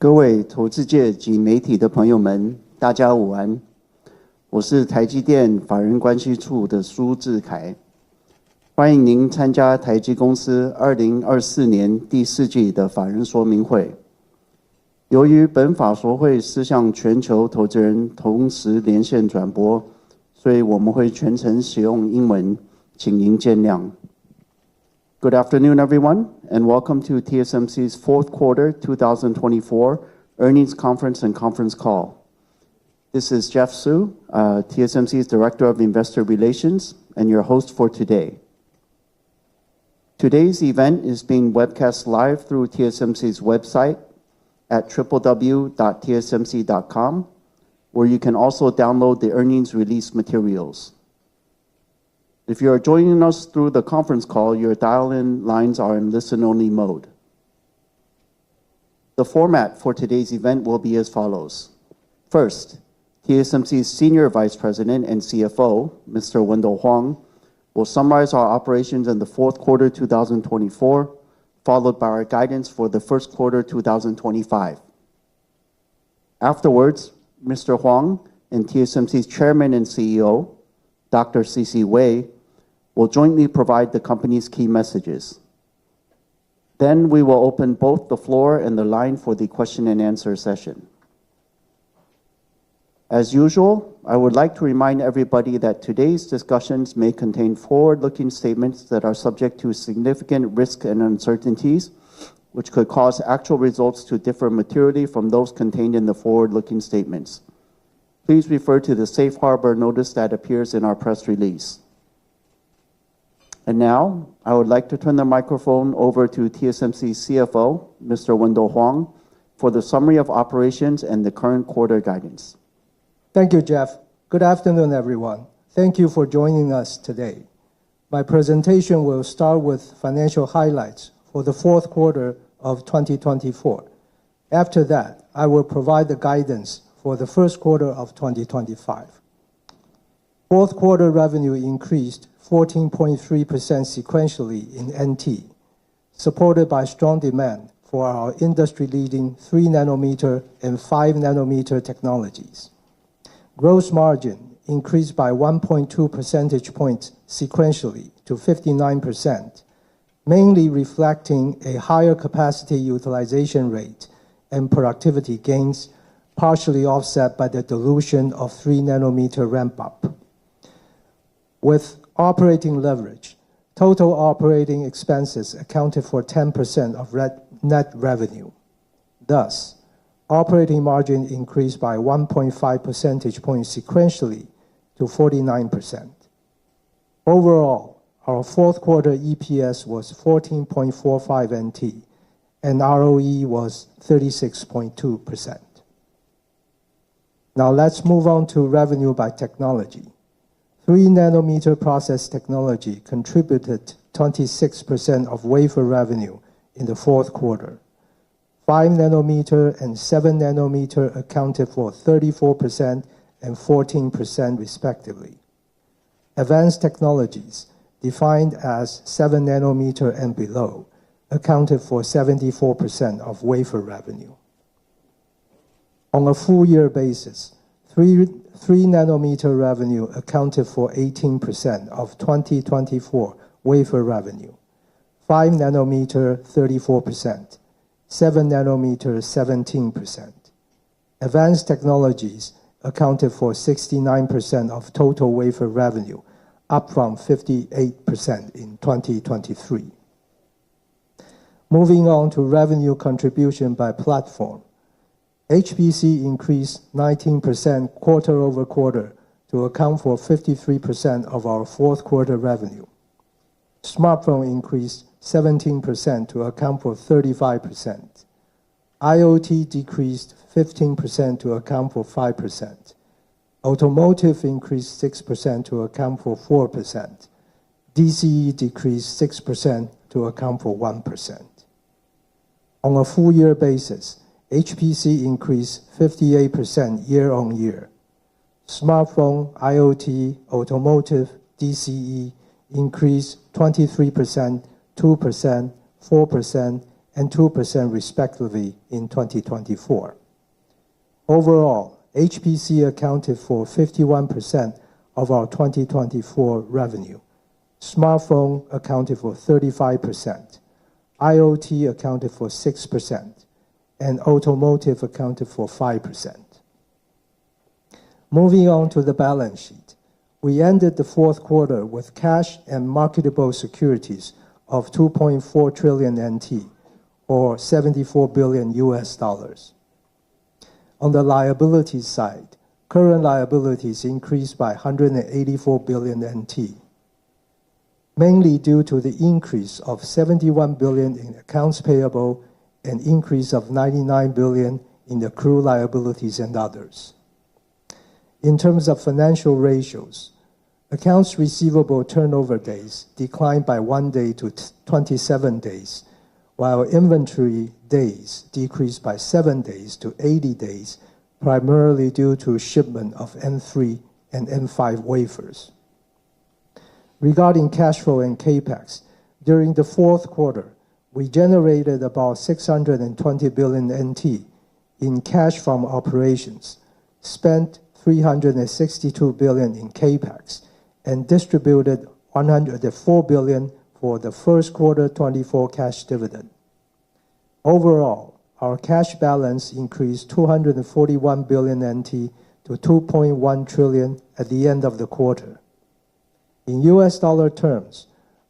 各位投資界及媒體的朋友們，大家午安。我是台積電法人關係處的蘇智凱，歡迎您參加台積公司2024年第四季的法人說明會。由於本法說會是向全球投資人同時連線轉播，所以我們會全程使用英文，請您見諒。Good afternoon, everyone, and welcome to TSMC's fourth quarter 2024 earnings conference and conference call. This is Jeff Su, TSMC's Director of Investor Relations, and your host for today. Today's event is being webcast live through TSMC's website at www.tsmc.com, where you can also download the earnings release materials. If you are joining us through the conference call, your dial-in lines are in listen-only mode. The format for today's event will be as follows. First, TSMC's Senior Vice President and CFO, Mr. Wendell Huang, will summarize our operations in the fourth quarter 2024, followed by our guidance for the first quarter 2025. Afterwards, Mr. Huang and TSMC's Chairman and CEO, Dr. C.C. Wei, will jointly provide the company's key messages. Then we will open both the floor and the line for the question and answer session. As usual, I would like to remind everybody that today's discussions may contain forward-looking statements that are subject to significant risk and uncertainties, which could cause actual results to differ materially from those contained in the forward-looking statements. Please refer to the safe harbor notice that appears in our press release. And now, I would like to turn the microphone over to TSMC's CFO, Mr. Wendell Huang, for the summary of operations and the current quarter guidance. Thank you, Jeff. Good afternoon, everyone. Thank you for joining us today. My presentation will start with financial highlights for the fourth quarter of 2024. After that, I will provide the guidance for the first quarter of 2025. Fourth quarter revenue increased 14.3% sequentially in NT, supported by strong demand for our industry-leading 3 nanometer and 5 nanometer technologies. Gross margin increased by 1.2 percentage points sequentially to 59%, mainly reflecting a higher capacity utilization rate and productivity gains, partially offset by the dilution of 3 nanometer ramp-up. With operating leverage, total operating expenses accounted for 10% of net revenue. Thus, operating margin increased by 1.5 percentage points sequentially to 49%. Overall, our fourth quarter EPS was 14.45 NT, and ROE was 36.2%. Now let's move on to revenue by technology. 3 nanometer process technology contributed 26% of wafer revenue in the fourth quarter. 5 nanometer and 7 nanometer accounted for 34% and 14% respectively. Advanced technologies, defined as 7 nanometer and below, accounted for 74% of wafer revenue. On a full year basis, 3 nanometer revenue accounted for 18% of 2024 wafer revenue, 5 nanometer 34%, 7 nanometer 17%. Advanced technologies accounted for 69% of total wafer revenue, up from 58% in 2023. Moving on to revenue contribution by platform. HPC increased 19% quarter over quarter to account for 53% of our fourth quarter revenue. Smartphone increased 17% to account for 35%. IoT decreased 15% to account for 5%. Automotive increased 6% to account for 4%. DCE decreased 6% to account for 1%. On a full year basis, HPC increased 58% year on year. Smartphone, IoT, automotive, DCE increased 23%, 2%, 4%, and 2% respectively in 2024. Overall, HPC accounted for 51% of our 2024 revenue. Smartphone accounted for 35%. IoT accounted for 6%, and automotive accounted for 5%. Moving on to the balance sheet, we ended the fourth quarter with cash and marketable securities of 2.4 trillion NT, or $74 billion. On the liabilities side, current liabilities increased by 184 billion NT, mainly due to the increase of 71 billion in accounts payable and increase of 99 billion in accrued liabilities and others. In terms of financial ratios, accounts receivable turnover days declined by 1 day to 27 days, while inventory days decreased by 7 days to 80 days, primarily due to shipment of N3 and N5 wafers. Regarding cash flow and CapEx, during the fourth quarter, we generated about 620 billion NT in cash from operations, spent 362 billion in CapEx, and distributed 104 billion for the first quarter 24 cash dividend. Overall, our cash balance increased 241 billion NT to 2.1 trillion at the end of the quarter. In US dollar terms,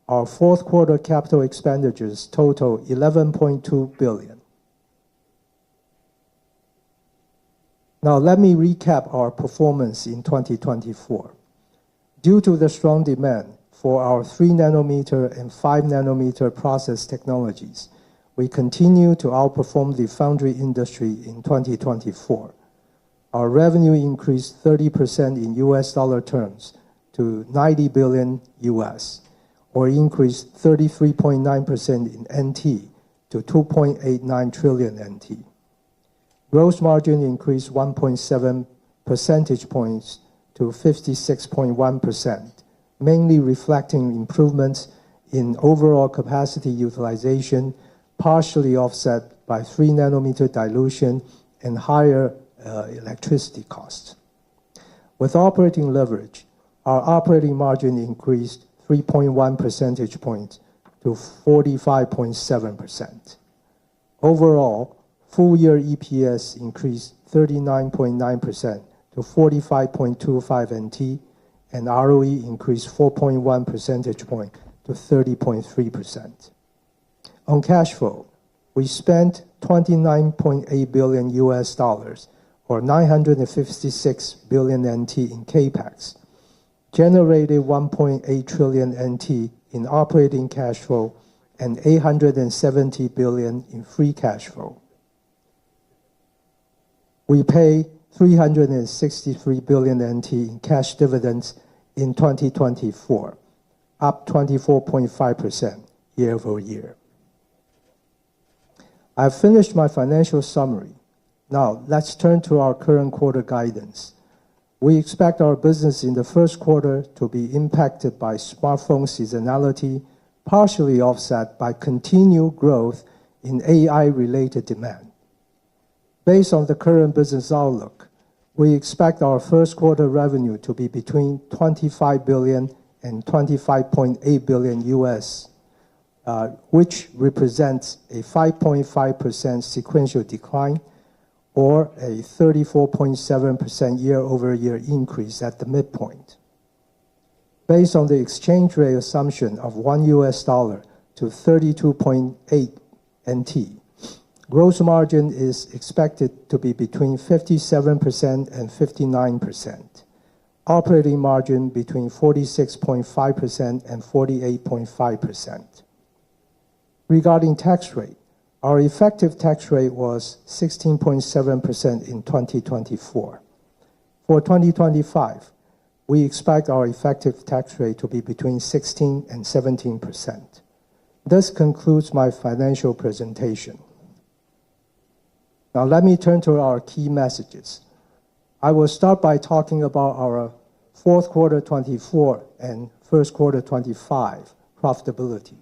our fourth quarter capital expenditures total $11.2 billion. Now let me recap our performance in 2024. Due to the strong demand for our 3 nanometer and 5 nanometer process technologies, we continue to outperform the foundry industry in 2024. Our revenue increased 30% in US dollar terms to $90 billion, or increased 33.9% in NT to 2.89 trillion NT. Gross margin increased 1.7 percentage points to 56.1%, mainly reflecting improvements in overall capacity utilization, partially offset by 3nm dilution and higher electricity costs. With operating leverage, our operating margin increased 3.1 percentage points to 45.7%. Overall, full-year EPS increased 39.9% to 45.25 NT, and ROE increased 4.1 percentage point to 30.3%. On cash flow, we spent $29.8 billion US dollars, or 956 billion NT in CAPEX, generated 1.8 trillion NT in operating cash flow, and 870 billion in free cash flow. We pay 363 billion NT in cash dividends in 2024, up 24.5% year-over-year. I've finished my financial summary. Now, let's turn to our current quarter guidance. We expect our business in the first quarter to be impacted by smartphone seasonality, partially offset by continued growth in AI-related demand. Based on the current business outlook, we expect our first quarter revenue to be between 25 billion and 25.8 billion US, which represents a 5.5% sequential decline or a 34.7% year-over-year increase at the midpoint. Based on the exchange rate assumption of $1 US to 32.8 NT, gross margin is expected to be between 57% and 59%. Operating margin between 46.5% and 48.5%. Regarding tax rate, our effective tax rate was 16.7% in 2024. For 2025, we expect our effective tax rate to be between 16% and 17%. This concludes my financial presentation. Now let me turn to our key messages. I will start by talking about our fourth quarter 24 and first quarter 25 profitability.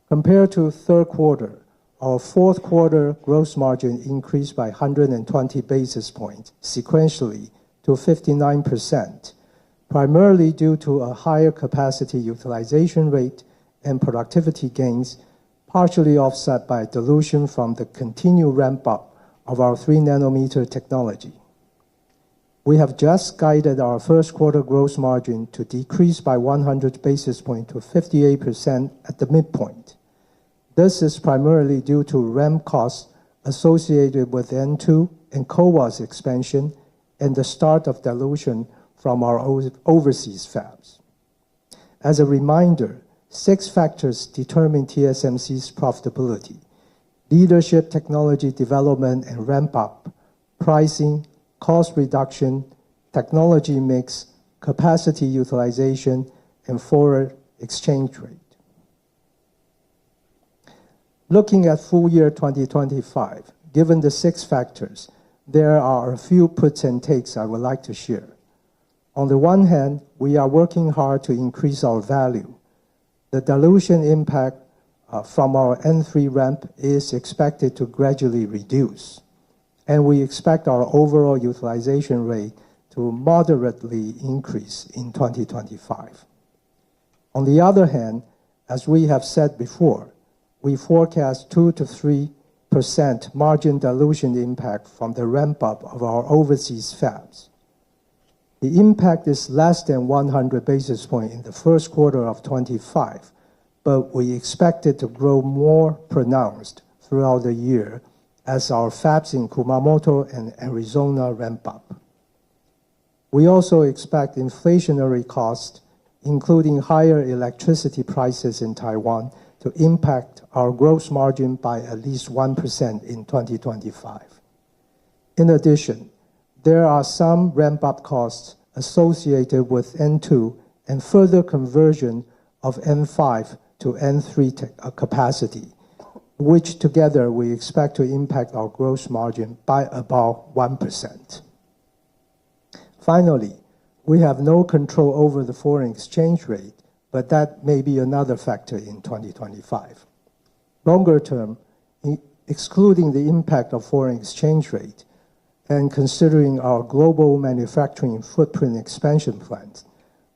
Compared to third quarter, our fourth quarter gross margin increased by 120 basis points sequentially to 59%, primarily due to a higher capacity utilization rate and productivity gains, partially offset by dilution from the continued ramp-up of our 3nm technology. We have just guided our first quarter gross margin to decrease by 100 basis points to 58% at the midpoint. This is primarily due to ramp costs associated with N2 and CoWoS expansion and the start of dilution from our overseas fabs. As a reminder, 6 factors determine TSMC's profitability: leadership, technology development and ramp-up, pricing, cost reduction, technology mix, capacity utilization, and foreign exchange rate. Looking at full year 2025, given the 6 factors, there are a few puts and takes I would like to share. On the one hand, we are working hard to increase our value. The dilution impact from our N3 ramp is expected to gradually reduce, and we expect our overall utilization rate to moderately increase in 2025. On the other hand, as we have said before, we forecast 2 to 3% margin dilution impact from the ramp-up of our overseas fabs. The impact is less than 100 basis points in the first quarter of 2025, but we expect it to grow more pronounced throughout the year as our fabs in Kumamoto and Arizona ramp up. We also expect inflationary costs, including higher electricity prices in Taiwan, to impact our gross margin by at least 1% in 2025. In addition, there are some ramp-up costs associated with N2 and further conversion of N5 to N3 capacity, which together we expect to impact our gross margin by about 1%. Finally, we have no control over the foreign exchange rate, but that may be another factor in 2025. Longer term, excluding the impact of foreign exchange rate and considering our global manufacturing footprint expansion plans,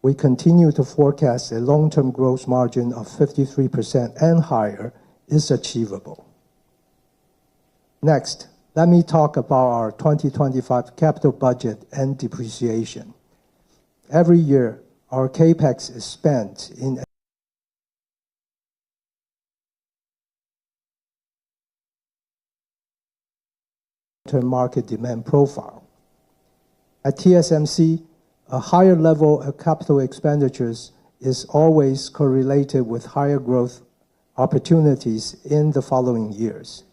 we continue to forecast a long-term gross margin of 53% and higher is achievable. Next, let me talk about our 2025 capital budget and depreciation. Every year, our CapEx is spent in market demand profile. At TSMC, a higher level of capital expenditures is always correlated with higher growth opportunities in the following years.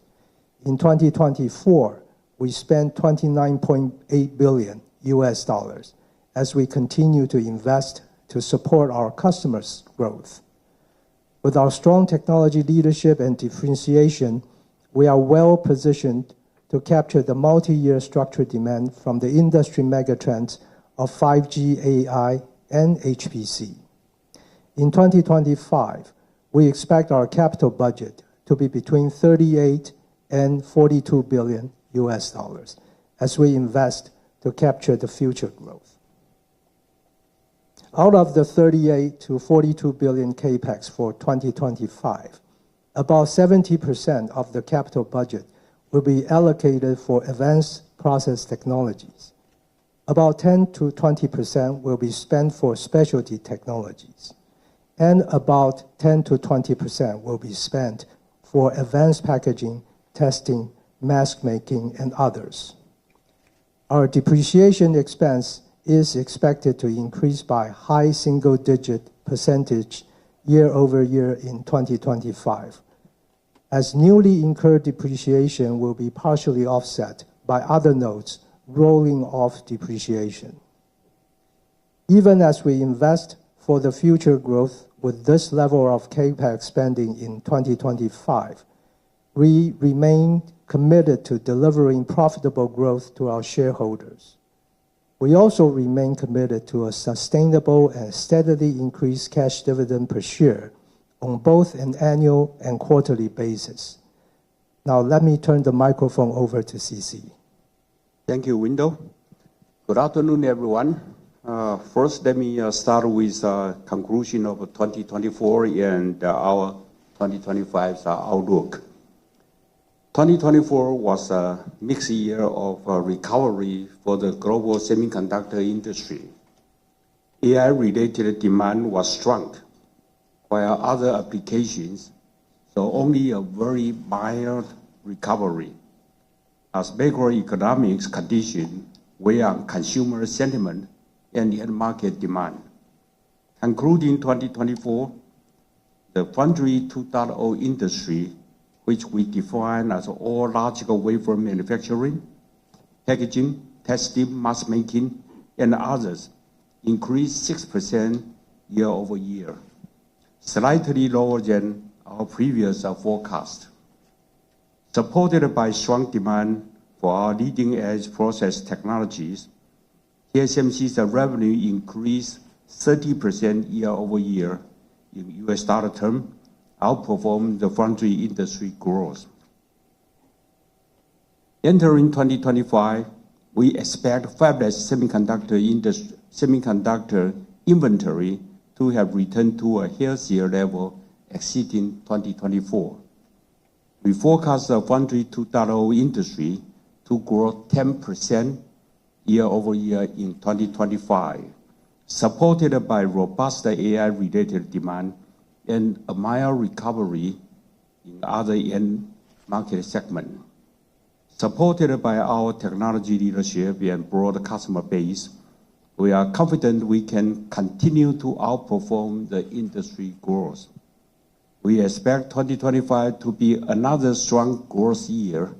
In 2024, we spent $29.8 billion as we continue to invest to support our customers' growth. With our strong technology leadership and differentiation, we are well positioned to capture the multi-year structured demand from the industry megatrends of 5G, AI, and HPC. In 2025, we expect our capital budget to be between $38 and $42 billion as we invest to capture the future growth. Out of the $38 to $42 billion CapEx for 2025, about 70% of the capital budget will be allocated for advanced process technologies. About 10 to 20% will be spent for specialty technologies, and about 10 to 20% will be spent for advanced packaging, testing, mask making, and others. Our depreciation expense is expected to increase by high single-digit % year over year in 2025, as newly incurred depreciation will be partially offset by other nodes rolling off depreciation. Even as we invest for the future growth with this level of CapEx spending in 2025, we remain committed to delivering profitable growth to our shareholders. We also remain committed to a sustainable and steadily increased cash dividend per share on both an annual and quarterly basis. Now, let me turn the microphone over to C.C. Thank you, Wendell. Good afternoon, everyone. First, let me start with the conclusion of 2024 and our 2025 outlook. 2024 was a mixed year of recovery for the global semiconductor industry. AI-related demand was strong, while other applications saw only a very mild recovery, as macroeconomic conditions weigh on consumer sentiment and end market demand. Concluding 2024, the Foundry 2.0 industry, which we define as all logical wafer manufacturing, packaging, testing, mask making, and others, increased 6% year over year, slightly lower than our previous forecast. Supported by strong demand for our leading-edge process technologies, TSMC's revenue increased 30% year over year in US dollar terms, outperforming the foundry industry growth. Entering 2025, we expect fabless semiconductor inventory to have returned to a healthier level exceeding 2024. We forecast the Foundry 2.0 industry to grow 10% year over year in 2025, supported by robust AI-related demand and a mild recovery in other end market segments. Supported by our technology leadership and broad customer base, we are confident we can continue to outperform the industry growth. We expect 2025 to be another strong growth year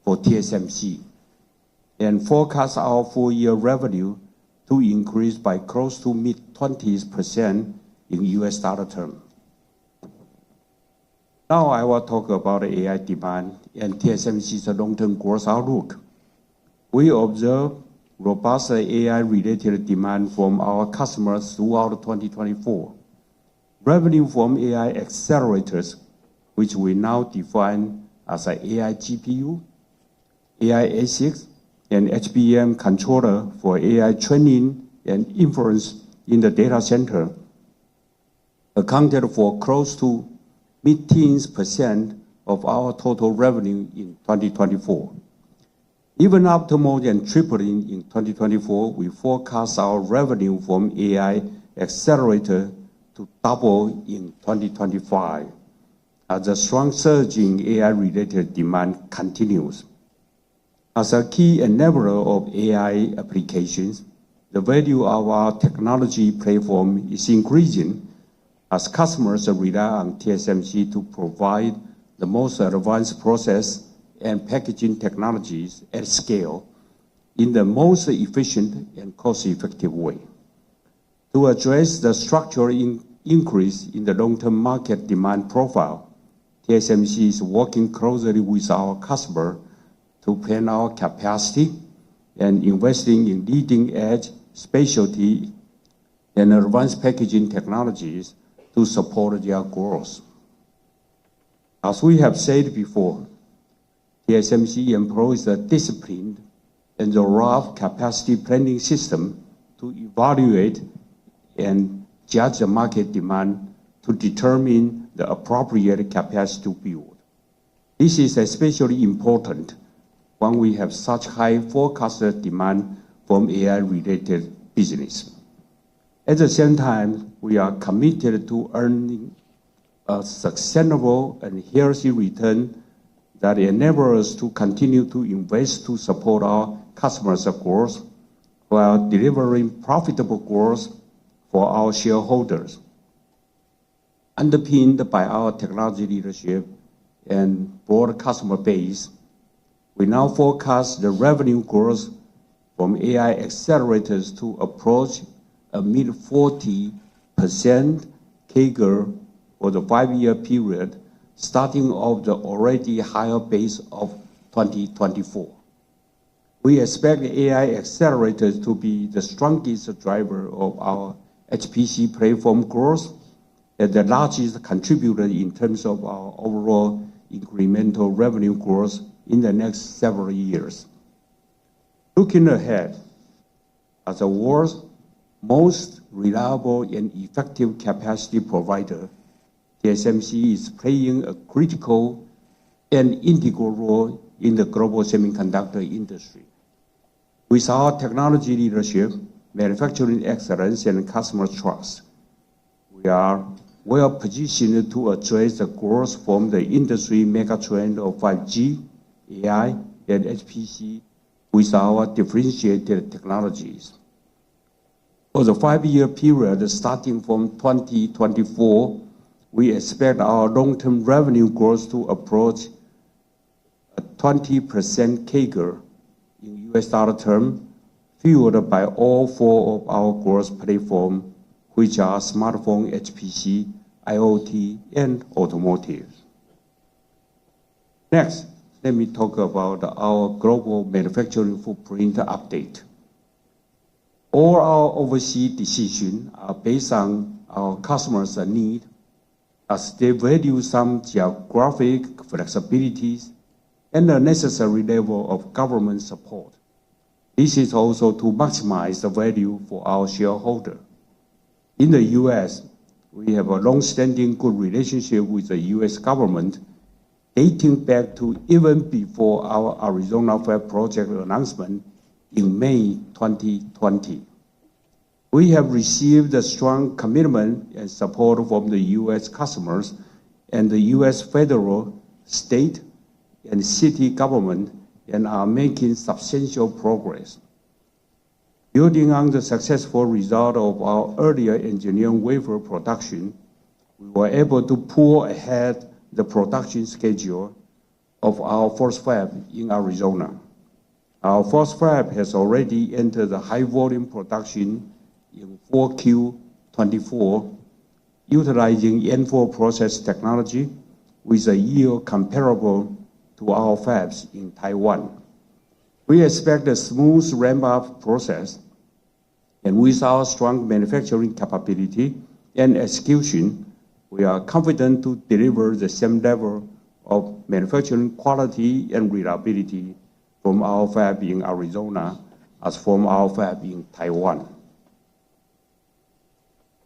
for TSMC and forecast our full-year revenue to increase by close to mid-20% in US dollar terms. Now I will talk about AI demand and TSMC's long-term growth outlook. We observe robust AI-related demand from our customers throughout 2024. Revenue from AI accelerators, which we now define as an AI GPU, AI ASICs, and HBM controller for AI training and inference in the data center, accounted for close to mid-teens % of our total revenue in 2024. Even after more than tripling in 2024, we forecast our revenue from AI accelerator to double in 2025, as the strong surge in AI-related demand continues. As a key enabler of AI applications, the value of our technology platform is increasing as customers rely on TSMC to provide the most advanced process and packaging technologies at scale in the most efficient and cost-effective way. To address the structural increase in the long-term market demand profile, TSMC is working closely with our customer to plan our capacity and investing in leading-edge specialty and advanced packaging technologies to support their growth. As we have said before, TSMC employs a disciplined and thorough capacity planning system to evaluate and judge the market demand to determine the appropriate capacity to build. This is especially important when we have such high forecasted demand from AI-related business. At the same time, we are committed to earning a sustainable and healthy return that enables us to continue to invest to support our customers' growth while delivering profitable growth for our shareholders. Underpinned by our technology leadership and broad customer base, we now forecast the revenue growth from AI accelerators to approach a mid-40% CAGR for the 5-year period, starting off the already higher base of 2024. We expect AI accelerators to be the strongest driver of our HPC platform growth and the largest contributor in terms of our overall incremental revenue growth in the next several years. Looking ahead, as the world's most reliable and effective capacity provider, TSMC is playing a critical and integral role in the global semiconductor industry. With our technology leadership, manufacturing excellence, and customer trust, we are well positioned to address the growth from the industry megatrend of 5G, AI, and HPC with our differentiated technologies. For the 5-year period starting from 2024, we expect our long-term revenue growth to approach a 20% CAGR in US dollar terms, fueled by all 4 of our growth platforms, which are smartphone, HPC, IoT, and automotive. Next, let me talk about our global manufacturing footprint update. All our overseas decisions are based on our customers' need, as they value some geographic flexibilities and a necessary level of government support. This is also to maximize the value for our shareholders. In the US, we have a long-standing good relationship with the US government, dating back to even before our Arizona Fab project announcement in May 2020. We have received a strong commitment and support from the US customers and the US federal, state, and city government, and are making substantial progress. Building on the successful result of our earlier engineering wafer production, we were able to pull ahead the production schedule of our first fab in Arizona. Our first fab has already entered the high-volume production in 4Q24, utilizing N4 process technology with a yield comparable to our fabs in Taiwan. We expect a smooth ramp-up process, and with our strong manufacturing capability and execution, we are confident to deliver the same level of manufacturing quality and reliability from our fab in Arizona as from our fab in Taiwan.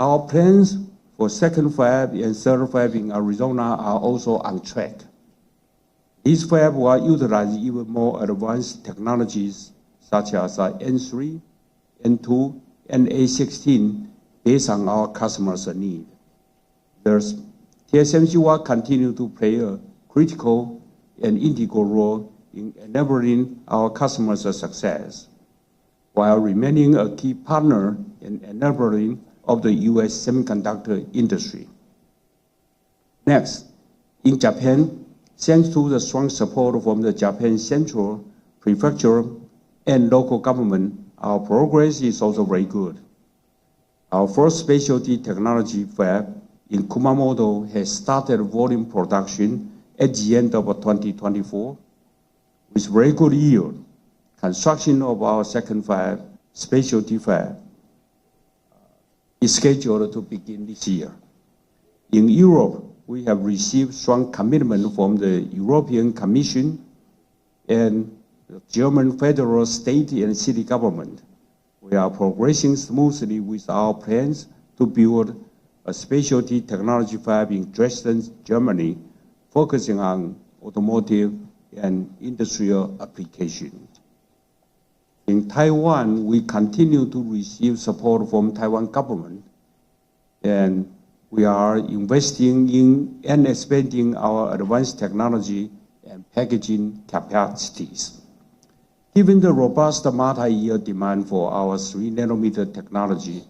Our plans for second fab and third fab in Arizona are also on track. These fabs will utilize even more advanced technologies such as N3, N2, and A16 based on our customers' need. Thus, TSMC will continue to play a critical and integral role in enabling our customers' success, while remaining a key partner in enabling of the U.S. semiconductor industry. Next, in Japan, thanks to the strong support from the Japan Central, Prefecture, and local government, our progress is also very good. Our first specialty technology fab in Kumamoto has started volume production at the end of 2024 with very good yield. Construction of our second fab, specialty fab, is scheduled to begin this year. In Europe, we have received strong commitment from the European Commission and the German federal, state, and city government. We are progressing smoothly with our plans to build a specialty technology fab in Dresden, Germany, focusing on automotive and industrial applications. In Taiwan, we continue to receive support from Taiwan government, and we are investing in and expanding our advanced technology and packaging capacities. Given the robust multi-year demand for our 3nm technology,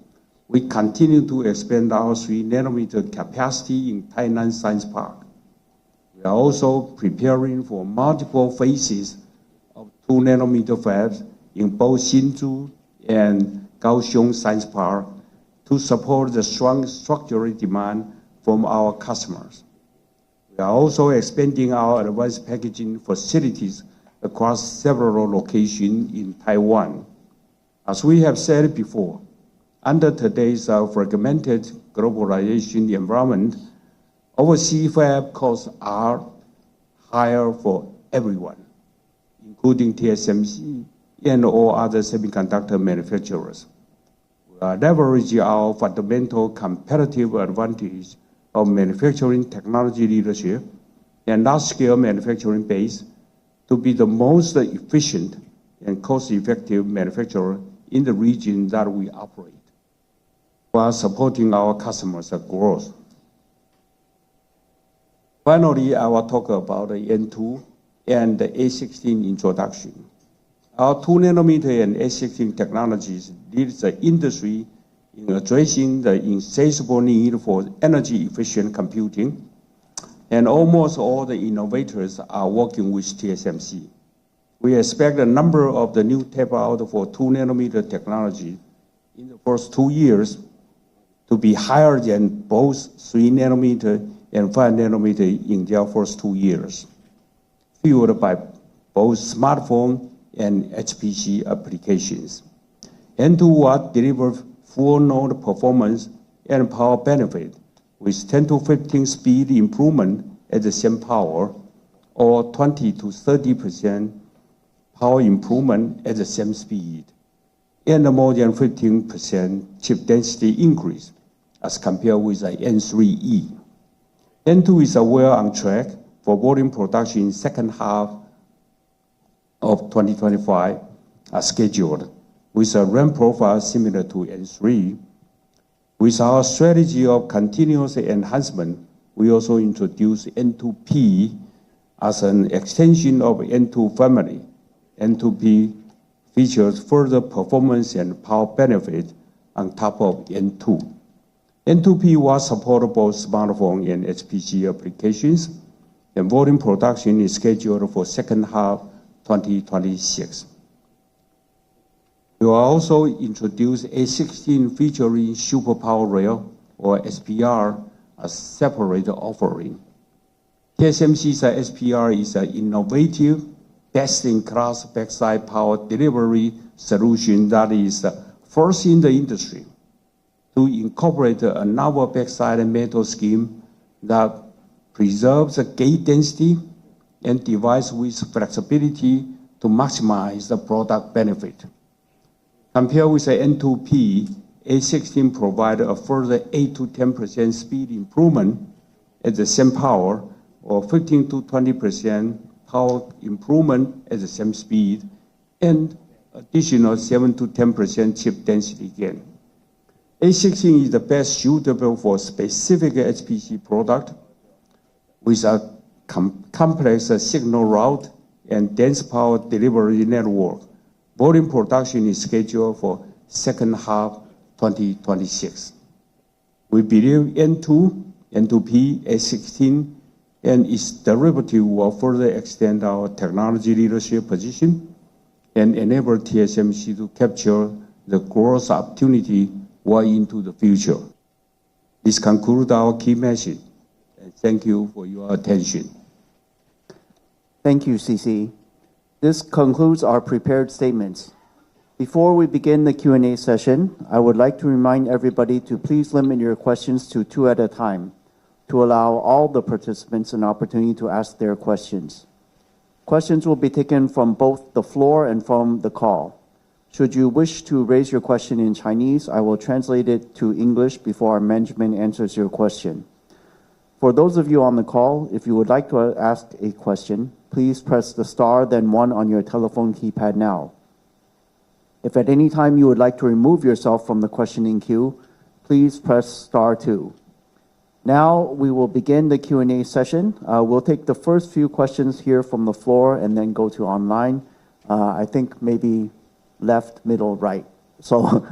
we continue to expand our 3nm capacity in Tainan Science Park. We are also preparing for multiple phases of 2nm fabs in both Hsinchu and Kaohsiung Science Park to support the strong structural demand from our customers. We are also expanding our advanced packaging facilities across several locations in Taiwan. As we have said before, under today's fragmented globalization environment, overseas fab costs are higher for everyone, including TSMC and all other semiconductor manufacturers. We are leveraging our fundamental competitive advantage of manufacturing technology leadership and large-scale manufacturing base to be the most efficient and cost-effective manufacturer in the region that we operate, while supporting our customers' growth. Finally, I will talk about the N2 and the A16 introduction. Our 2nm and A16 technologies lead the industry in addressing the insatiable need for energy-efficient computing, and almost all the innovators are working with TSMC. We expect the number of the new tape-out for 2nm technology in the first 2 years to be higher than both 3nm and 5nm in their first 2 years, fueled by both smartphone and HPC applications. N2 will deliver full node performance and power benefit with 10 to 15 speed improvement at the same power, or 20 to 30% power improvement at the same speed, and a more than 15% chip density increase as compared with the N3E. N2 is well on track for volume production in second half of 2025 as scheduled, with a ramp profile similar to N3. With our strategy of continuous enhancement, we also introduced N2P as an extension of N2 family. N2P features further performance and power benefit on top of N2. N2P will support both smartphone and HPC applications, and volume production is scheduled for second half 2026. We will also introduce A16 featuring Super Power Rail, or SPR, as separate offering. TSMC's SPR is an innovative, best-in-class backside power delivery solution that is first in the industry to incorporate a novel backside metal scheme that preserves the gate density and device with flexibility to maximize the product benefit. Compared with the N2P, A16 provides a further 8 to 10% speed improvement at the same power, or 15 to 20% power improvement at the same speed, and additional 7 to 10% chip density gain. A16 is the best suitable for specific HPC product with a complex signal route and dense power delivery network. Volume production is scheduled for second half 2026. We believe N2, N2P, A16, and its derivative will further extend our technology leadership position and enable TSMC to capture the growth opportunity well into the future. This concludes our key message, and thank you for your attention. Thank you, CC. This concludes our prepared statements. Before we begin the Q&A session, I would like to remind everybody to please limit your questions to 2 at a time, to allow all the participants an opportunity to ask their questions. Questions will be taken from both the floor and from the call. Should you wish to raise your question in Chinese, I will translate it to English before our management answers your question. For those of you on the call, if you would like to ask a question, please press the star then 1 on your telephone keypad now. If at any time you would like to remove yourself from the questioning queue, please press star 2. Now we will begin the Q&A session. We'll take the first few questions here from the floor and then go to online. I think maybe left, middle, right. So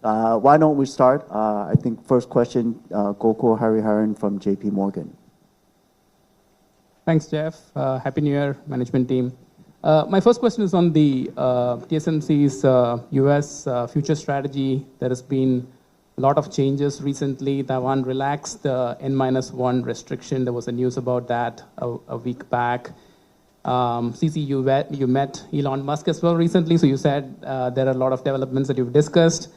why don't we start? I think first question, Gokul Hariharan from JP Morgan. Thanks, Jeff. Happy New Year, management team. My first question is on the TSMC's US future strategy. There has been a lot of changes recently. Taiwan relaxed the N-1 restriction. There was a news about that a week back. CC, you met Elon Musk as well recently, so you said there are a lot of developments that you've discussed.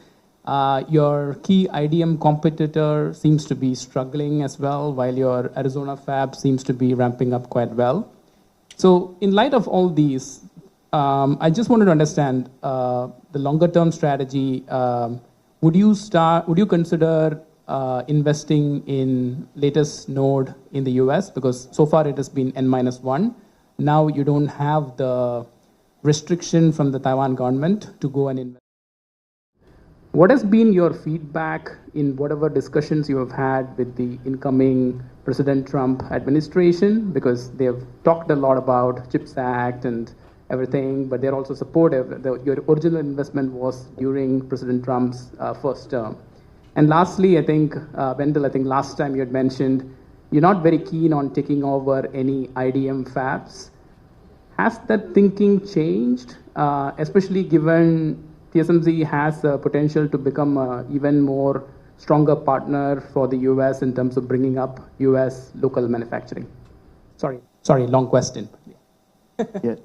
Your key IDM competitor seems to be struggling as well, while your Arizona fab seems to be ramping up quite well. So in light of all these, I just wanted to understand the longer-term strategy. Would you consider investing in latest node in the US? Because so far it has been N-1. Now you don't have the restriction from the Taiwan government to go and invest. What has been your feedback in whatever discussions you have had with the incoming President Trump administration? Because they have talked a lot about CHIPS Act and everything, but they're also supportive. Your original investment was during President Trump's first term. And lastly, I think, Wendell, I think last time you had mentioned you're not very keen on taking over any IDM fabs. Has that thinking changed, especially given TSMC has the potential to become an even more stronger partner for the US in terms of bringing up US local manufacturing? Sorry, long question. Yeah.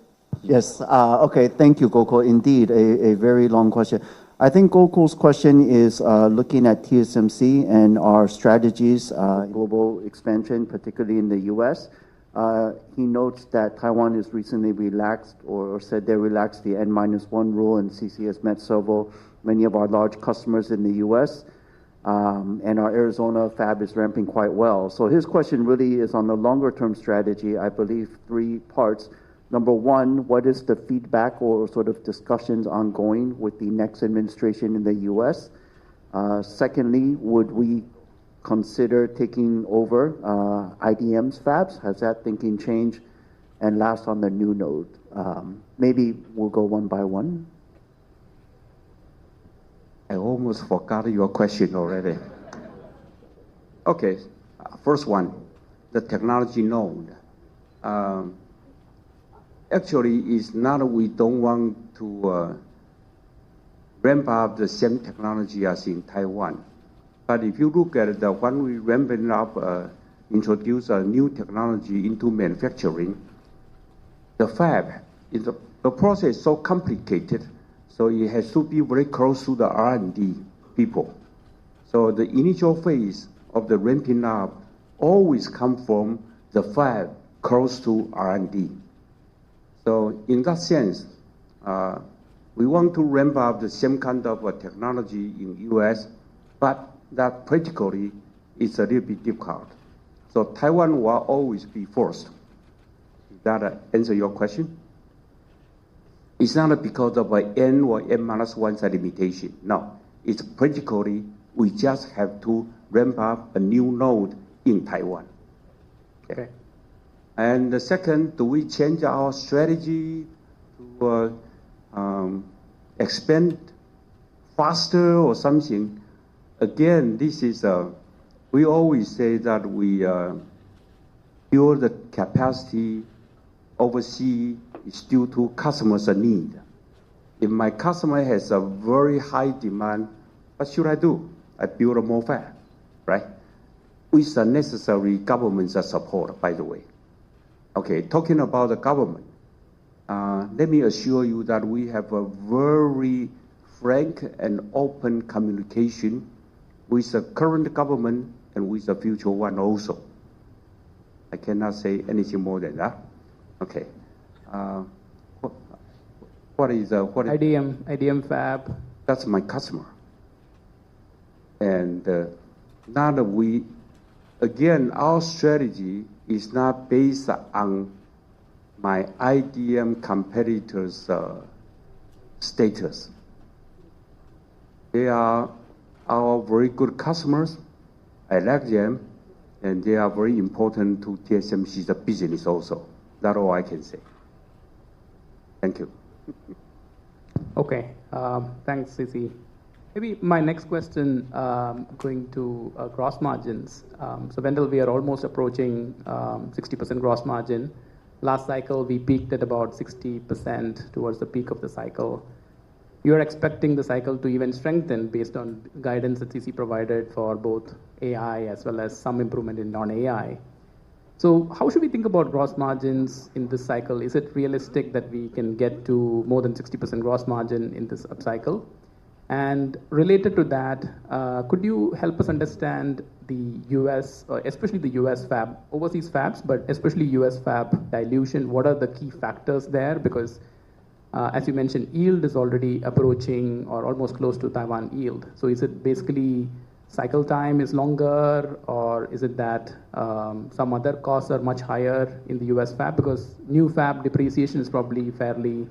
Yes. Okay. Thank you, Gokul. Indeed, a very long question. I think Gokul's question is looking at TSMC and our strategies, global expansion, particularly in the US. He notes that Taiwan has recently relaxed or said they relaxed the N-1 rule, and CC has met many of our large customers in the US. And our Arizona fab is ramping quite well. So his question really is on the longer term strategy, I believe 3 parts. Number 1, what is the feedback or sort of discussions ongoing with the next administration in the US? Secondly, would we consider taking over IDM's fabs? Has that thinking changed? And last, on the new node. Maybe we'll go one by one. I almost forgot your question already. Okay, first one, the technology node. Actually, it's not we don't want to ramp up the same technology as in Taiwan. But if you look at when we ramping up introduce a new technology into manufacturing, the fab, the process is so complicated, so it has to be very close to the R&D people. So the initial phase of the ramping up always come from the fab close to R&D. So in that sense, we want to ramp up the same kind of technology in US, but that practically is a little bit difficult. So Taiwan will always be first. Does that answer your question? It's not because of N or N-1 limitation. No, it's practically we just have to ramp up a new node in Taiwan. Okay. And the second, do we change our strategy to expand faster or something? Again, this is we always say that we build the capacity overseas is due to customers' need. If my customer has a very high demand, what should I do? I build a more fab, right? With the necessary government support, by the way. Okay, talking about the government, let me assure you that we have a very frank and open communication with the current government and with the future one also. I cannot say anything more than that. Okay. What is IDM fab? That's my customer. And now that we, again, our strategy is not based on my IDM competitors' status. They are our very good customers. I like them, and they are very important to TSMC's business also. That's all I can say. Thank you. Okay, thanks, C.C. Maybe my next question going to gross margins. So Wendell, we are almost approaching 60% gross margin. Last cycle, we peaked at about 60% towards the peak of the cycle. You're expecting the cycle to even strengthen based on guidance that CC provided for both AI as well as some improvement in non-AI. So how should we think about gross margins in this cycle? Is it realistic that we can get to more than 60% gross margin in this upcycle? And related to that, could you help us understand the US, especially the US fab, overseas fabs, but especially US fab dilution? What are the key factors there? Because as you mentioned, yield is already approaching or almost close to Taiwan yield. So is it basically cycle time is longer, or is it that some other costs are much higher in the US fab? Because new fab depreciation is probably fairly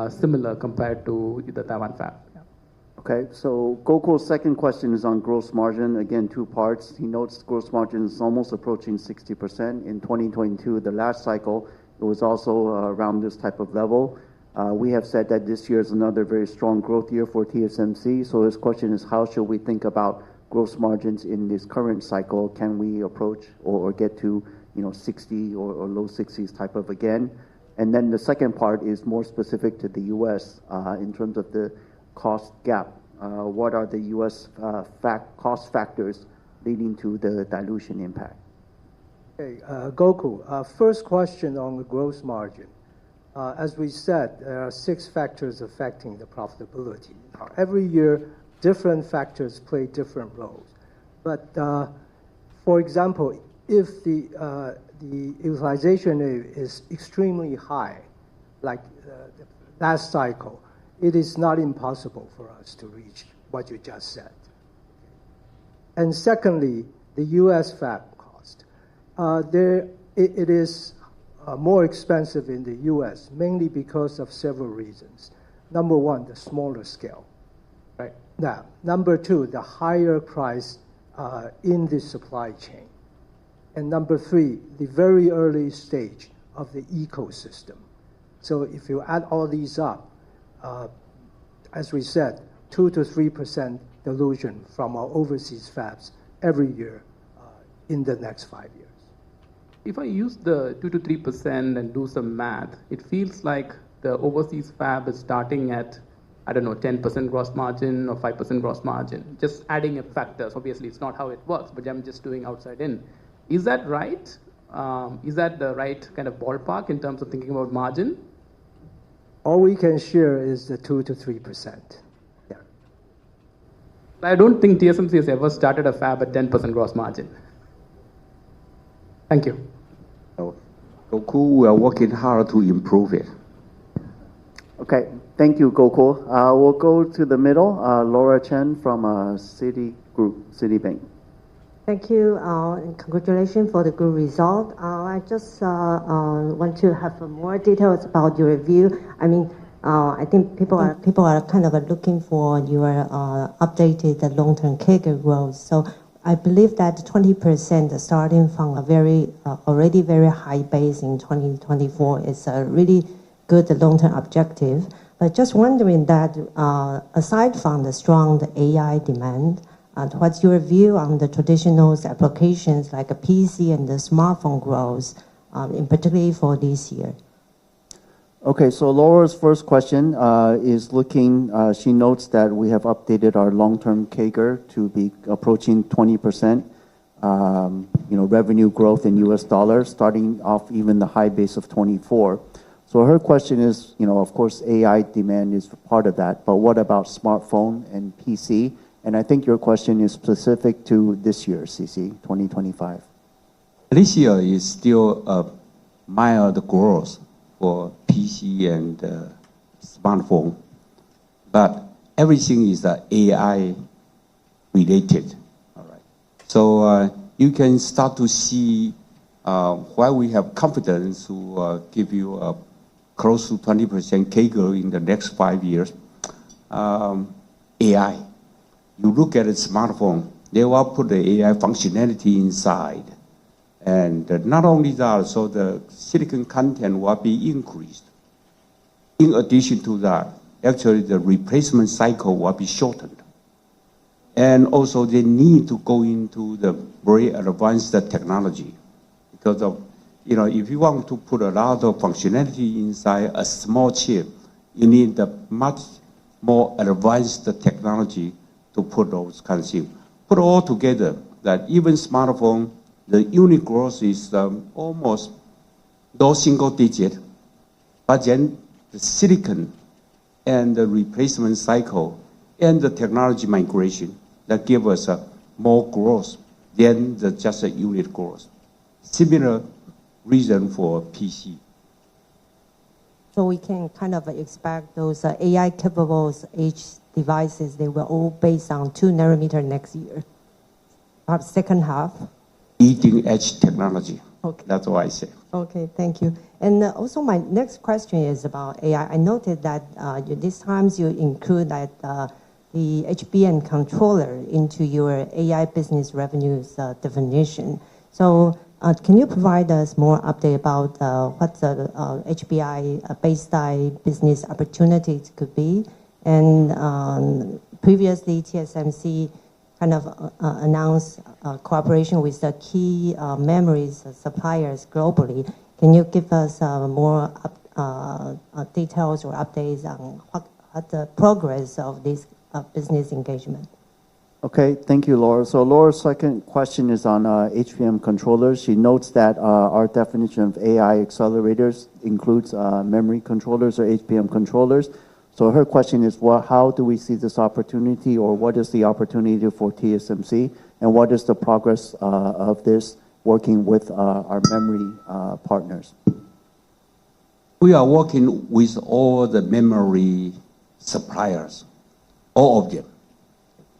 similar compared to the Taiwan fab. Okay, so Gokul's second question is on gross margin. Again, two parts. He notes gross margin is almost approaching 60% in 2022. The last cycle, it was also around this type of level. We have said that this year is another very strong growth year for TSMC. So his question is, how should we think about gross margins in this current cycle? Can we approach or get to 60 or low 60s type of again? And then the second part is more specific to the U.S. In terms of the cost gap. What are the U.S. cost factors leading to the dilution impact? Okay, Gokul, first question on the gross margin. As we said, there are 6 factors affecting the profitability. Every year, different factors play different roles. But for example, if the utilization is extremely high, like the last cycle, it is not impossible for us to reach what you just said. And secondly, the U.S. fab cost. It is more expensive in the U.S., mainly because of several reasons. Number one, the smaller scale. Right? Now, number two, the higher price in the supply chain. And number three, the very early stage of the ecosystem. So if you add all these up, as we said, 2 to 3% dilution from our overseas fabs every year in the next 5 years. If I use the 2 to 3% and do some math, it feels like the overseas fab is starting at, 10% gross margin or 5% gross margin. Just adding up factors. Obviously, it's not how it works, but I'm just doing outside in. Is that right? Is that the right kind of ballpark in terms of thinking about margin? All we can share is the 2 to 3%. Yeah. I don't think TSMC has ever started a fab at 10% gross margin. Thank you. So, Gokul, we are working hard to improve it. Okay, thank you, Gokul. We'll go to the middle. Laura Chen from Citibank. Thank you, and congratulations for the good result. I just want to have more details about your review. I mean, I think people are kind of looking for your updated long-term CAGR growth. So I believe that 20% starting from a already very high base in 2024 is a really good long-term objective. But just wondering that aside from the strong AI demand, what's your view on the traditional applications like a PC and the smartphone growth, in particular for this year? Okay, so Laura's first question is looking, she notes that we have updated our long-term CAGR to be approaching 20%, revenue growth in US dollars, starting off even the high base of 24. So her question is, of course, AI demand is part of that, but what about smartphone and PC? And I think your question is specific to this year, CC, 2025. This year is still a mild growth for PC and smartphone, but everything is AI related. All right. So you can start to see why we have confidence to give you a close to 20% CAGR in the next 5 years. AI. You look at a smartphone, they will put the AI functionality inside. And not only that, so the silicon content will be increased. In addition to that, actually the replacement cycle will be shortened. And also they need to go into the very advanced technology. Because of, if you want to put a lot of functionality inside a small chip, you need a much more advanced technology to put those kinds of things. Put all together, that even smartphone, the unit growth is almost low single digit, but then the silicon and the replacement cycle and the technology migration that give us more growth than just a unit growth. Similar reason for PC. So we can kind of expect those AI capable edge devices, they were all based on 2 nanometer next year, perhaps second half. Leading edge technology. Okay. That's what I say. Okay, thank you. And also my next question is about AI. I noted that this times you include that the HBM controller into your AI business revenues definition. So can you provide us more update about what the HBI base die business opportunities could be? And previously TSMC kind of announced cooperation with the key memories suppliers globally. Can you give us more details or updates on what the progress of this business engagement? Okay, thank you, Laura. So Laura's second question is on HBM controllers. She notes that our definition of AI accelerators includes memory controllers or HBM controllers. So her question is, how do we see this opportunity, or what is the opportunity for TSMC, and what is the progress of this working with our memory partners? We are working with all the memory suppliers, all of them.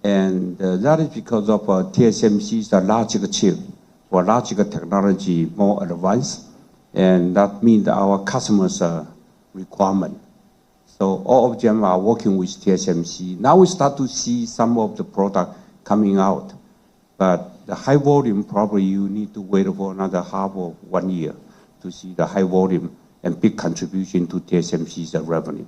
And that is because of TSMC's logic chip or logic technology more advanced, and that means our customers' requirement. So all of them are working with TSMC. Now we start to see some of the product coming out, but the high volume probably you need to wait for another half of 1 year to see the high volume and big contribution to TSMC's revenue.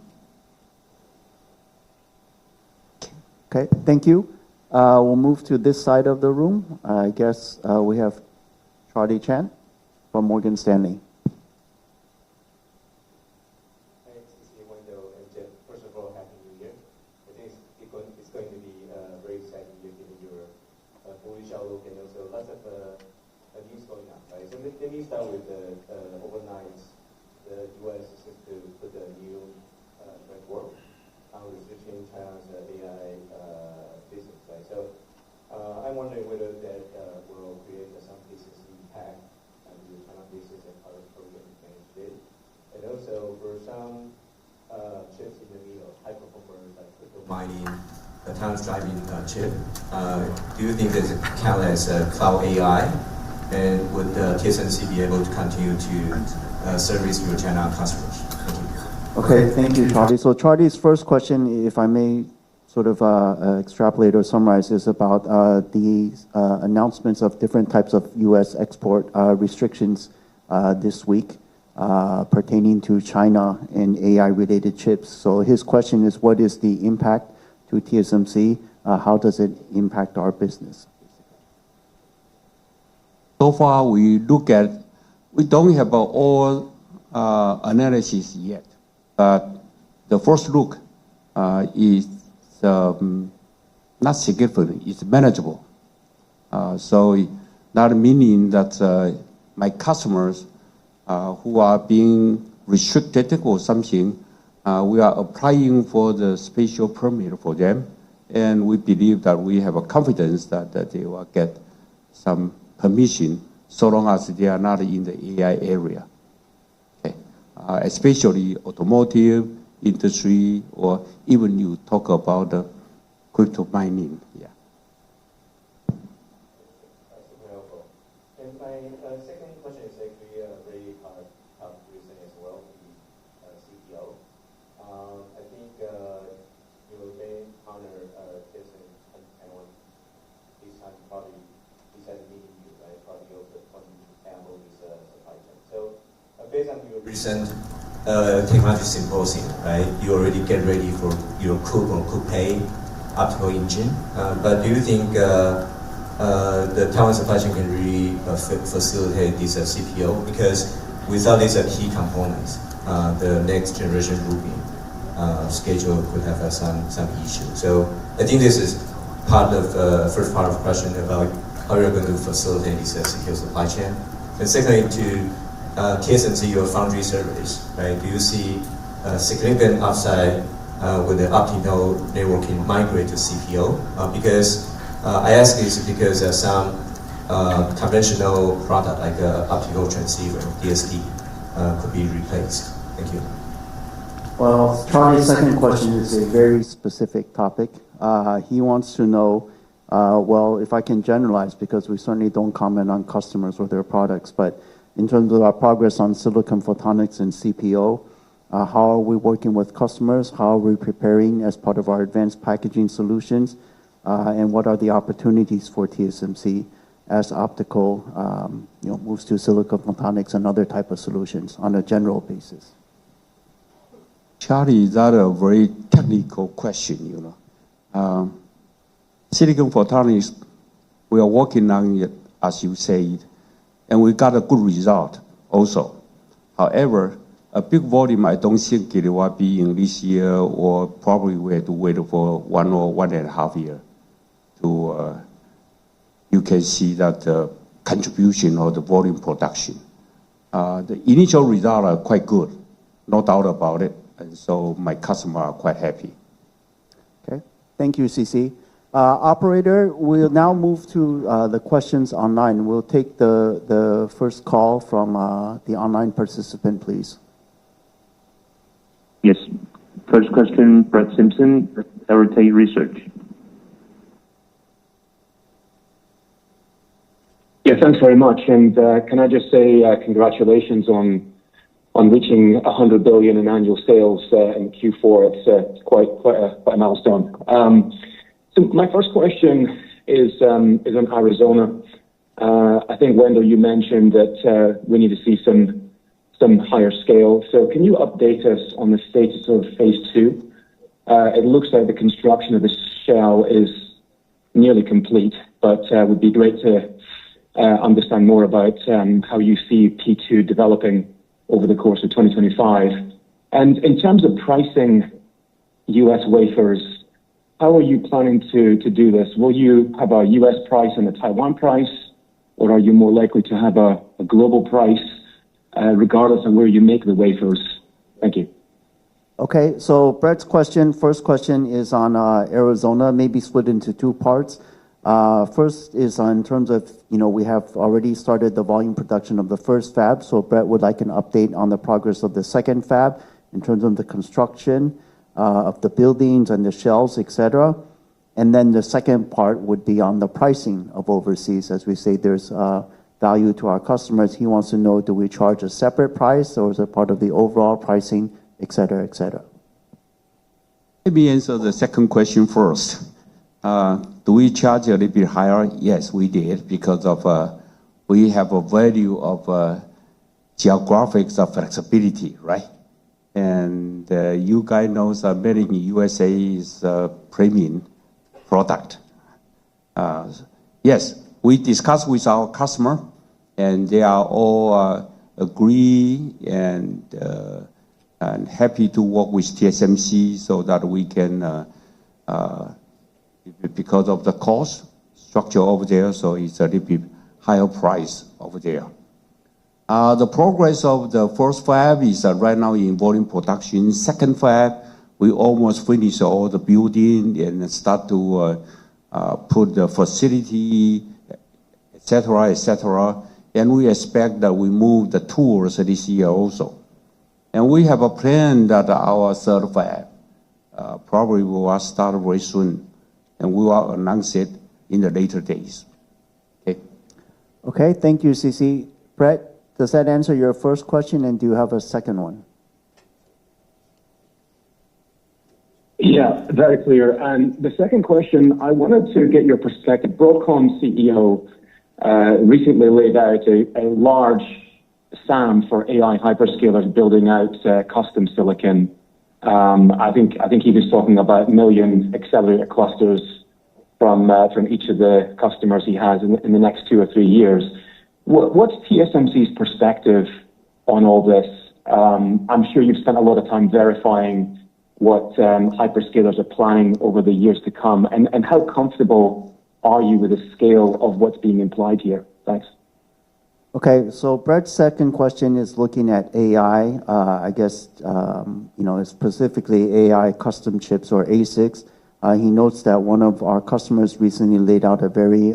Okay, thank you. We'll move to this side of the room. I guess we have Charlie Chan from Morgan Stanley. First of all, Happy New Year. I think it's going to be a very exciting year given your bullish outlook and also lots of news going let me start with overnight. The U.S. seems to put a new framework on restricting China's AI business, right? So I'm wondering whether that will create some business impact on the China business and how the program manage it. And also for some chips in the middle, high performance like crypto mining, autonomous driving chip, do you think that it count as cloud AI? And would TSMC be able to continue to service your China customers? Thank you. Okay, thank you, Charlie. So Charlie's first question, if I may sort of extrapolate or summarize, is about the announcements of different types of U.S. export restrictions this week pertaining to China and AI-related chips. So his question is, what is the impact to TSMC? How does it impact our business? So far, we don't have all analysis yet, but the first look is not significant, it's manageable. So that meaning that my customers who are being restricted or something, we are applying for the special permit for them, and we believe that we have a confidence that they will get some permission so long as they are not in the AI area. Okay. Especially automotive industry, or even you talk about the crypto mining. Yeah. That's super helpful. And my second question is actually very hard reason as well, the CPO. I think your main partner, TSMC and Taiwan, this time probably decided meeting you, right? Probably also wanting to handle this supply chain. So based on your recent technology symposium, right? You already get ready for your COUPE or COUPE optical engine. But do you think the Taiwan supply chain can really facilitate this CPO? Because without these key components, the next generation Rubin schedule could have some issue. So I think this is part of first part of the question about how you're going to facilitate this secure supply chain. And secondly, to TSMC, your foundry service, right? Do you see significant upside with the optical networking migrate to CPO? Because I ask this because some conventional product like optical transceiver, DSP, could be replaced. Thank you. Well, Charlie's second question is a very specific topic. He wants to know, well, if I can generalize, because we certainly don't comment on customers or their products, but in terms of our progress on silicon photonics and CPO, how are we working with customers? How are we preparing as part of our advanced packaging solutions? And what are the opportunities for TSMC as optical moves to silicon photonics and other type of solutions on a general basis? Charlie, that's a very technical question, Silicon photonics, we are working on it, as you said, and we got a good result also. However, a big volume, I don't think it will be in this year, or probably we have to wait for 1 or 1.5 years to you can see that the contribution of the volume production. The initial results are quite good, no doubt about it, and so my customers are quite happy. Okay, thank you, CC. Operator, we'll now move to the questions online. We'll take the first call from the online participant, please. Yes. First question, Brett Simpson, Arete Research. Yeah, thanks very much. And can I just say congratulations on reaching 100 billion in annual sales in Q4. It's quite a milestone. So my first question is on Arizona. I think, Wendell, you mentioned that we need to see some higher scale. So can you update us on the status of phase 2? It looks like the construction of the shell is nearly complete, but it would be great to understand more about how you see P2 developing over the course of 2025. And in terms of pricing U.S. wafers, how are you planning to do this? Will you have a U.S. price and a Taiwan price, or are you more likely to have a global price regardless of where you make the wafers? Thank you. Okay, so Brett's question, first question is on Arizona, maybe split into two parts. First is in terms of, we have already started the volume production of the first fab, so Brett would like an update on the progress of the second fab in terms of the construction of the buildings and the shells, etc. And then the second part would be on the pricing of overseas. As we say, there's value to our customers. He wants to know, do we charge a separate price or is it part of the overall pricing, etc., etc.? Let me answer the second question first. Do we charge a little bit higher? Yes, we did, because of we have a value of geographic flexibility, right? And you guys know that made in USA is a premium product. Yes, we discuss with our customer, and they are all agree and happy to work with TSMC so that we can, because of the cost structure over there, so it's a little bit higher price over there. The progress of the first fab is right now in volume production. Second fab, we almost finished all the building and start to put the facility, etc., etc. And we expect that we move the tools this year also. And we have a plan that our third fab probably will start very soon, and we will announce it in the later days. Okay. Okay, thank you, CC. Brett, does that answer your first question, and do you have a second one? Yeah, very clear. And the second question, I wanted to get your perspective. Broadcom CEO recently laid out a large SAM for AI hyperscalers building out custom silicon. I think he was talking about 1 million accelerator clusters from each of the customers he has in the next 2 or 3 years. What's TSMC's perspective on all this? I'm sure you've spent a lot of time verifying what hyperscalers are planning over the years to come, and how comfortable are you with the scale of what's being implied here? Thanks. Okay, so Brett's second question is looking at AI, I guess, specifically AI custom chips or ASICs. He notes that one of our customers recently laid out a very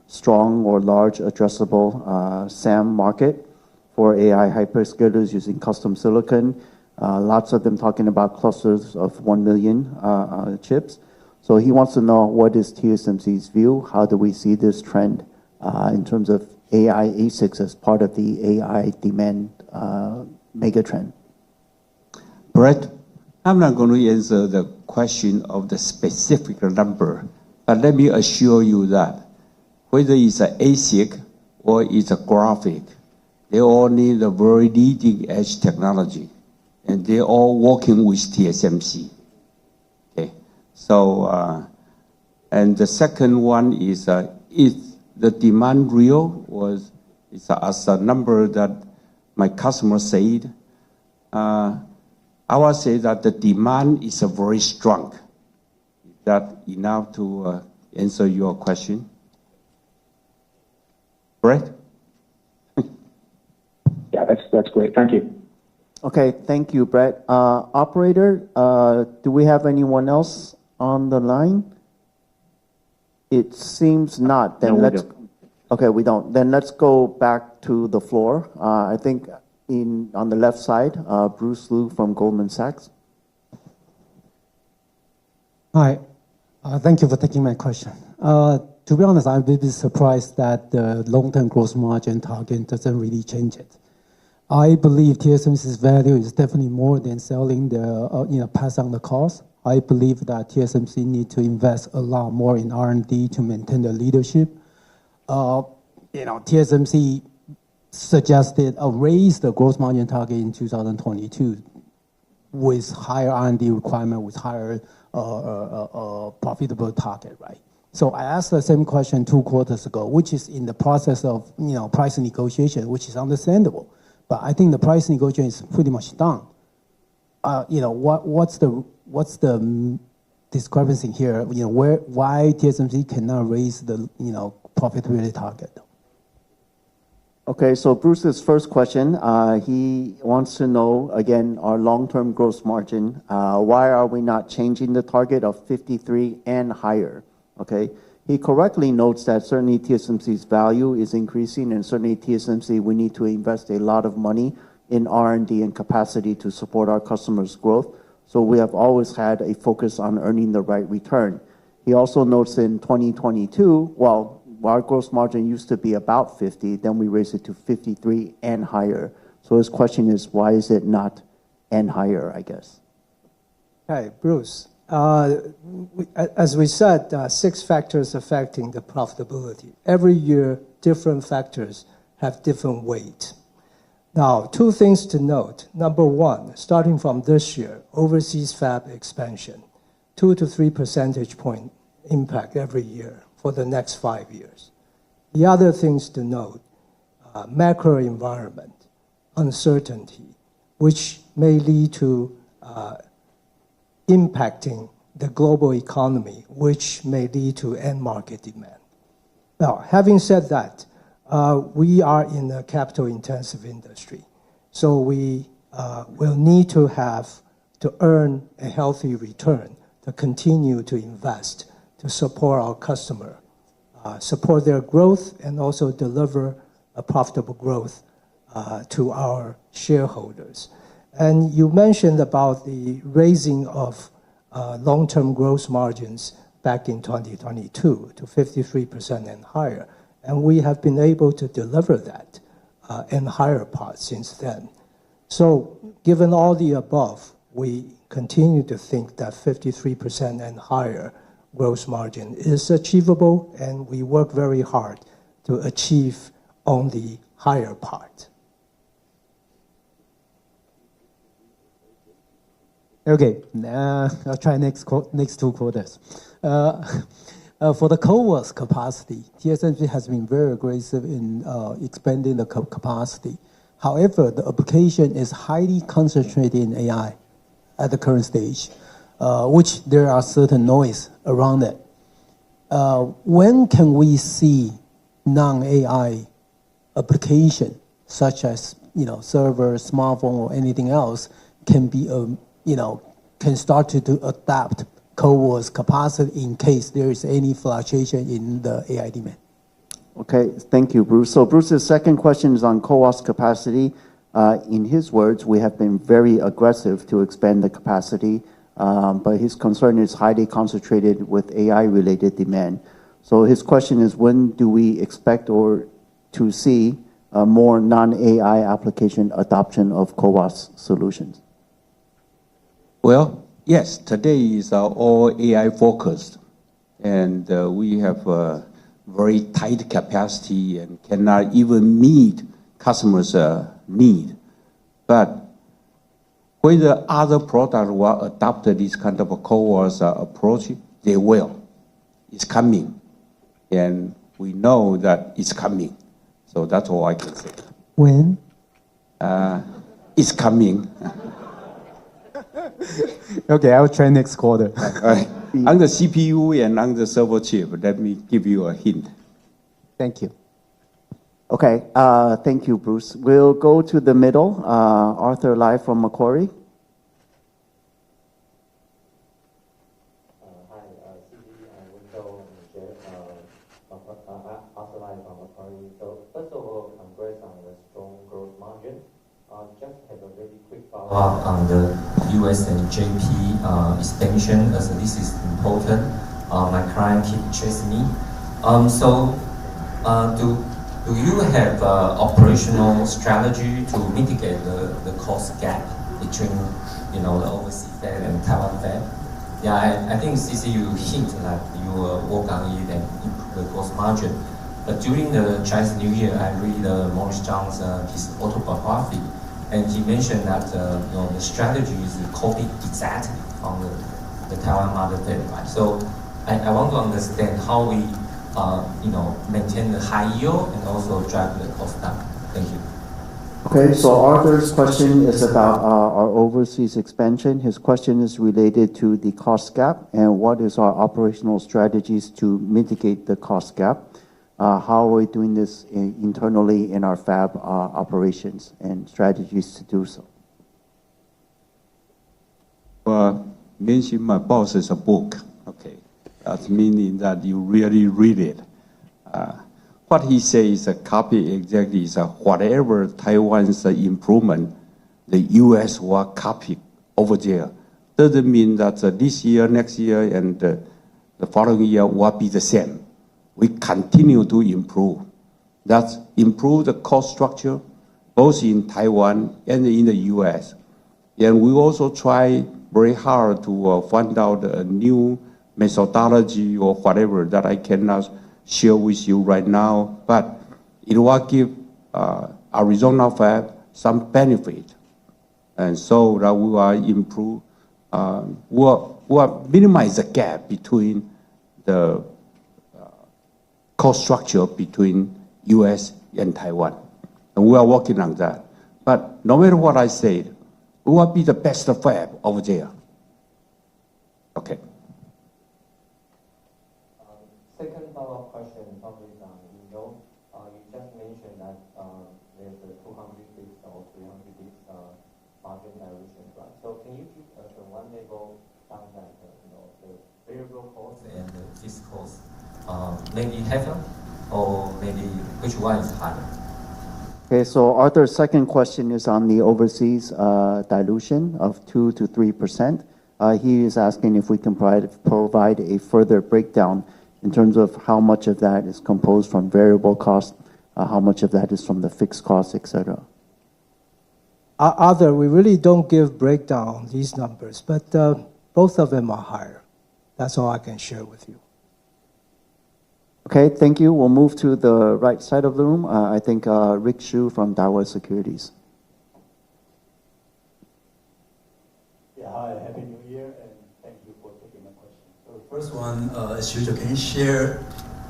strong or large addressable SAM market for AI hyperscalers using custom silicon. Lots of them talking about clusters of 1 million chips. So he wants to know, what is TSMC's view? How do we see this trend in terms of AI ASICs as part of the AI demand megatrend? Brett, I'm not going to answer the question of the specific number, but let me assure you that whether it's an ASIC or it's a graphic, they all need a very leading edge technology, and they're all working with TSMC. Okay, so and the second one is the demand real, or is as a number that my customer said? I would say that the demand is very strong. Is that enough to answer your question? Brett? Yeah, that's great. Thank you. Okay, thank you, Brett. Operator, do we have anyone else on the line? It seems not. Then No, we don't. Okay, we don't. Then let's go back to the floor. I think on the left side, Bruce Lu from Goldman Sachs. Hi, thank you for taking my question. To be honest, I'm a bit surprised that the long-term gross margin target doesn't really change it. I believe TSMC's value is definitely more than selling the, pass on the cost. I believe that TSMC need to invest a lot more in R&D to maintain the leadership. TSMC suggested a raise the gross margin target in 2022 with higher R&D requirement, with higher profitable target, right? So I asked the same question 2 quarters ago, which is in the process of price negotiation, which is understandable. But I think the price negotiation is pretty much done. What's the discrepancy here? Why TSMC cannot raise the profitability target? Okay, so Bruce's first question, he wants to know, again, our long-term gross margin. Why are we not changing the target of 53 and higher? Okay, he correctly notes that certainly TSMC's value is increasing, and certainly TSMC, we need to invest a lot of money in R&D and capacity to support our customers' growth. So we have always had a focus on earning the right return. He also notes in 2022, well, our gross margin used to be about 50, then we raised it to 53 and higher. So his question is, why is it not and higher, I guess? Hey, Bruce. As we said, 6 factors affecting the profitability. Every year, different factors have different weight. Now, 2 things to note. Number 1, starting from this year, overseas fab expansion, 2 to 3 percentage point impact every year for the next 5 years. The other things to note, macro environment, uncertainty, which may lead to impacting the global economy, which may lead to end market demand. Now, having said that, we are in a capital-intensive industry, so we will need to earn a healthy return to continue to invest to support our customer, support their growth, and also deliver a profitable growth to our shareholders. And you mentioned about the raising of long-term gross margins back in 2022 to 53% and higher, and we have been able to deliver that and higher part since then. So given all the above, we continue to think that 53% and higher gross margin is achievable, and we work very hard to achieve on the higher part. Okay, I'll try next 2 quarters. For the CoWoS capacity, TSMC has been very aggressive in expanding the capacity. However, the application is highly concentrated in AI at the current stage, which there are certain noise around it. When can we see non-AI application, such as server, smartphone, or anything else, can be can start to adapt CoWoS capacity in case there is any fluctuation in the AI demand? Okay, thank you, Bruce. So Bruce's second question is on CoWoS capacity. In his words, we have been very aggressive to expand the capacity, but his concern is highly concentrated with AI-related demand. So his question is, when do we expect to see more non-AI application adoption of CoWoS solutions? Well, yes, today is all AI focused, and we have a very tight capacity and cannot even meet customers' need. But whether other products will adopt this kind of a CoWoS approach, they will. It's coming, and we know that it's coming. So that's all I can say. When? It's coming. Okay, I'll try next quarter. On the CPU and on the server chip, let me give you a hint. Thank you. Okay, thank you, Bruce. We'll go to the middle. Arthur Lai from Macquarie. Hi, C.C. and Wendell and Jeff. Arthur Lai from Macquarie. So first of all, congrats on the strong growth margin. Just have a very quick follow-up on the US and JP expansion, as this is important. My client keep chasing me. Do you have operational strategy to mitigate the cost gap between the overseas fab and Taiwan fab? Yeah, I think CC you hint that you work on it and improve the gross margin. But during the Chinese New Year, I read Morris Chang's his autobiography, and he mentioned that the strategy is copied exactly from the Taiwan mother fab, right? So I want to understand how we maintain the high yield and also drive the cost down. Thank you. Okay, so Arthur's question is about our overseas expansion. His question is related to the cost gap and what is our operational strategies to mitigate the cost gap. How are we doing this internally in our fab operations and strategies to do so? Mention my boss is a book. Okay, that's meaning that you really read it. What he says, a copy exactly is whatever Taiwan's improvement, the U.S. will copy over there. Doesn't mean that this year, next year, and the following year will be the same. We continue to improve. That's improve the cost structure, both in Taiwan and in the U.S. And we also try very hard to find out a new methodology or whatever that I cannot share with you right now, but it will give Arizona fab some benefit. And so that we will improve, we'll minimize the gap between the cost structure between U.S. and Taiwan. And we are working on that. But no matter what I said, we will be the best fab over there. Okay. Second follow-up question probably is on Ingo. You just mentioned that there's a 200 bits or 300 bits margin dilution, right? So can you give us a one level down that the variable cost and the fixed cost maybe heavier or maybe which one is higher? Okay, so Arthur's second question is on the overseas dilution of 2 to 3%. He is asking if we can provide a further breakdown in terms of how much of that is composed from variable cost, how much of that is from the fixed cost, etc. Arthur, we really don't give breakdown on these numbers, but both of them are higher. That's all I can share with you. Okay, thank you. We'll move to the right side of the room. I think Rick Hsu from Daiwa Securities. Yeah, hi, Happy New Year, and thank you for taking my question. So the first one, as usual, can you share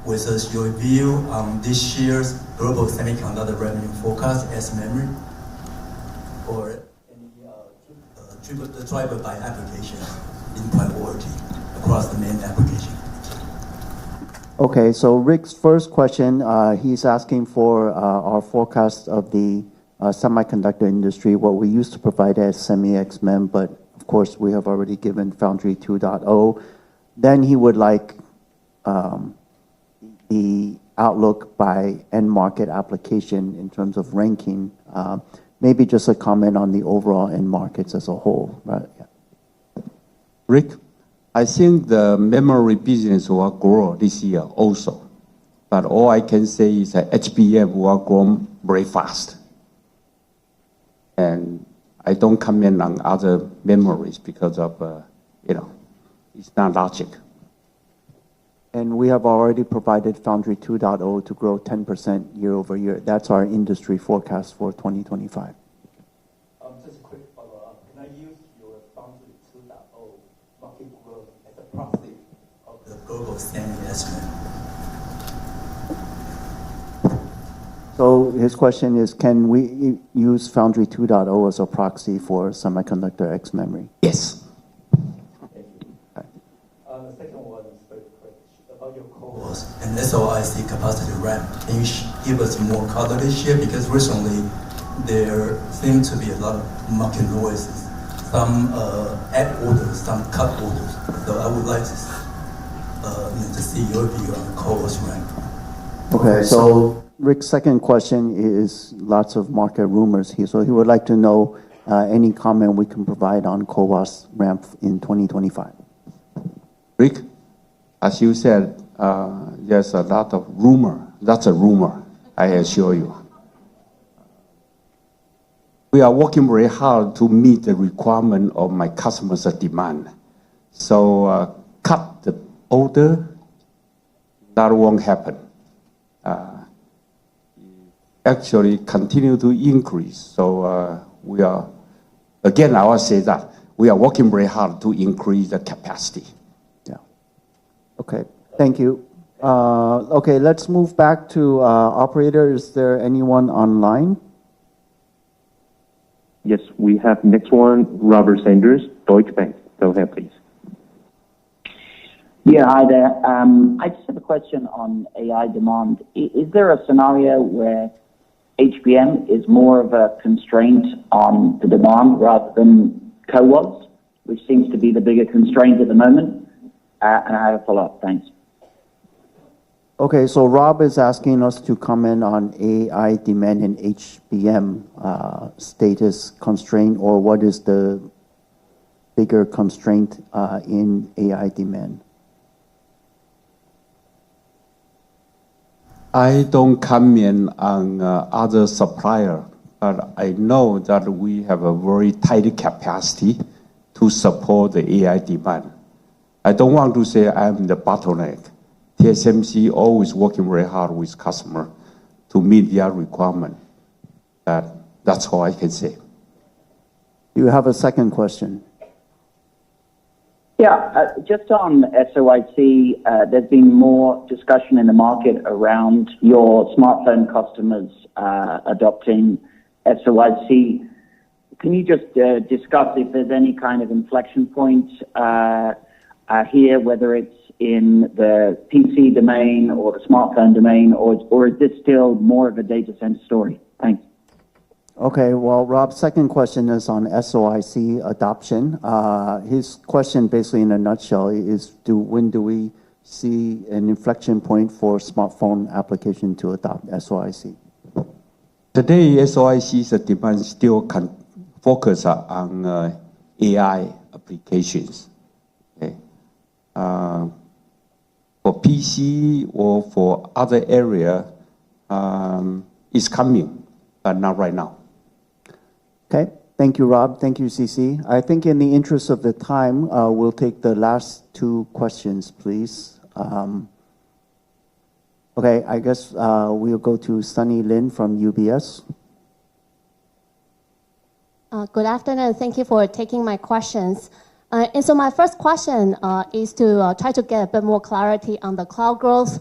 with us your view on this year's global semiconductor revenue forecast as memory, or any driver by application in priority across the main application? Okay, so Rick's first question, he's asking for our forecast of the semiconductor industry, what we used to provide as SemiXMEM, but of course we have already given Foundry 2.0. Then he would like the outlook by end market application in terms of ranking. Maybe just a comment on the overall end markets as a whole, right? Yeah. Rick, I think the memory business will grow this year also. But all I can say is that HBM will grow very fast. And I don't comment on other memories because of, it's not logic. And we have already provided Foundry 2.0 to grow 10% year over year. That's our industry forecast for 2025. Just a quick follow-up. Can I use your Foundry 2.0 market growth as a proxy of the global semi estimate? So his question is, can we use Foundry 2.0 as a proxy for semiconductor X memory? Yes. The second one is very quick about your CoWoS and SOIC capacity ramp. Can you give us more color this year? Because recently there seems to be a lot of market noises, some add orders, some cut orders. So I would like to see your view on CoWoS ramp. Okay, so Rick's second question is lots of market rumors here. So he would like to know any comment we can provide on CoWoS ramp in 2025. Rick, as you said, there's a lot of rumor. That's a rumor, I assure you. We are working very hard to meet the requirement of my customers' demand. So cut the order, that won't happen. Actually continue to increase. So we are, again, I will say that we are working very hard to increase the capacity. Yeah. Okay, thank you. Okay, let's move back to operator. Is there anyone online? Yes, we have next one, Robert Sanders, Deutsche Bank. Go ahead, please. Yeah, hi there. I just have a question on AI demand. Is there a scenario where HBM is more of a constraint on the demand rather than CoWoS, which seems to be the bigger constraint at the moment? And I have a follow-up. Thanks. Okay, so Rob is asking us to comment on AI demand and HBM status constraint, or what is the bigger constraint in AI demand? I don't comment on other supplier, but I know that we have a very tight capacity to support the AI demand. I don't want to say I'm the bottleneck. TSMC always working very hard with customer to meet their requirement. That's all I can say. You have a second question. Yeah, just on SOIC, there's been more discussion in the market around your smartphone customers adopting SOIC. Can you just discuss if there's any kind of inflection point here, whether it's in the PC domain or the smartphone domain, or is this still more of a data center story? Thanks. Okay, well, Rob's second question is on SOIC adoption. His question, basically in a nutshell, is when do we see an inflection point for smartphone application to adopt SOIC? Today, SOIC's demand still focus on AI applications. Okay. For PC or for other area, it's coming, but not right now. Okay, thank you, Rob. Thank you, CC. I think in the interest of the time, we'll take the last two questions, please. Okay, I guess we'll go to Sunny Lin from UBS. Good afternoon. Thank you for taking my questions. And so my first question is to try to get a bit more clarity on the cloud growth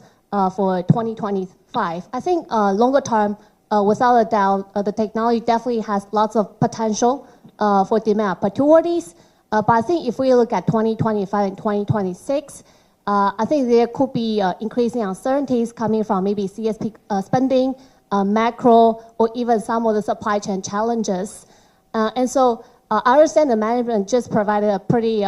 for 2025. I think longer term, without a doubt, the technology definitely has lots of potential for demand opportunities. But I think if we look at 2025 and 2026, I think there could be increasing uncertainties coming from maybe CSP spending, macro, or even some of the supply chain challenges. And so I understand the management just provided a pretty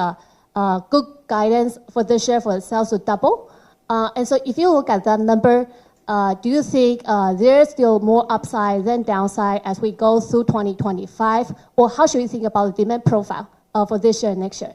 good guidance for this year for the sales to double. And so if you look at that number, do you think there's still more upside than downside as we go through 2025? Or how should we think about the demand profile for this year and next year?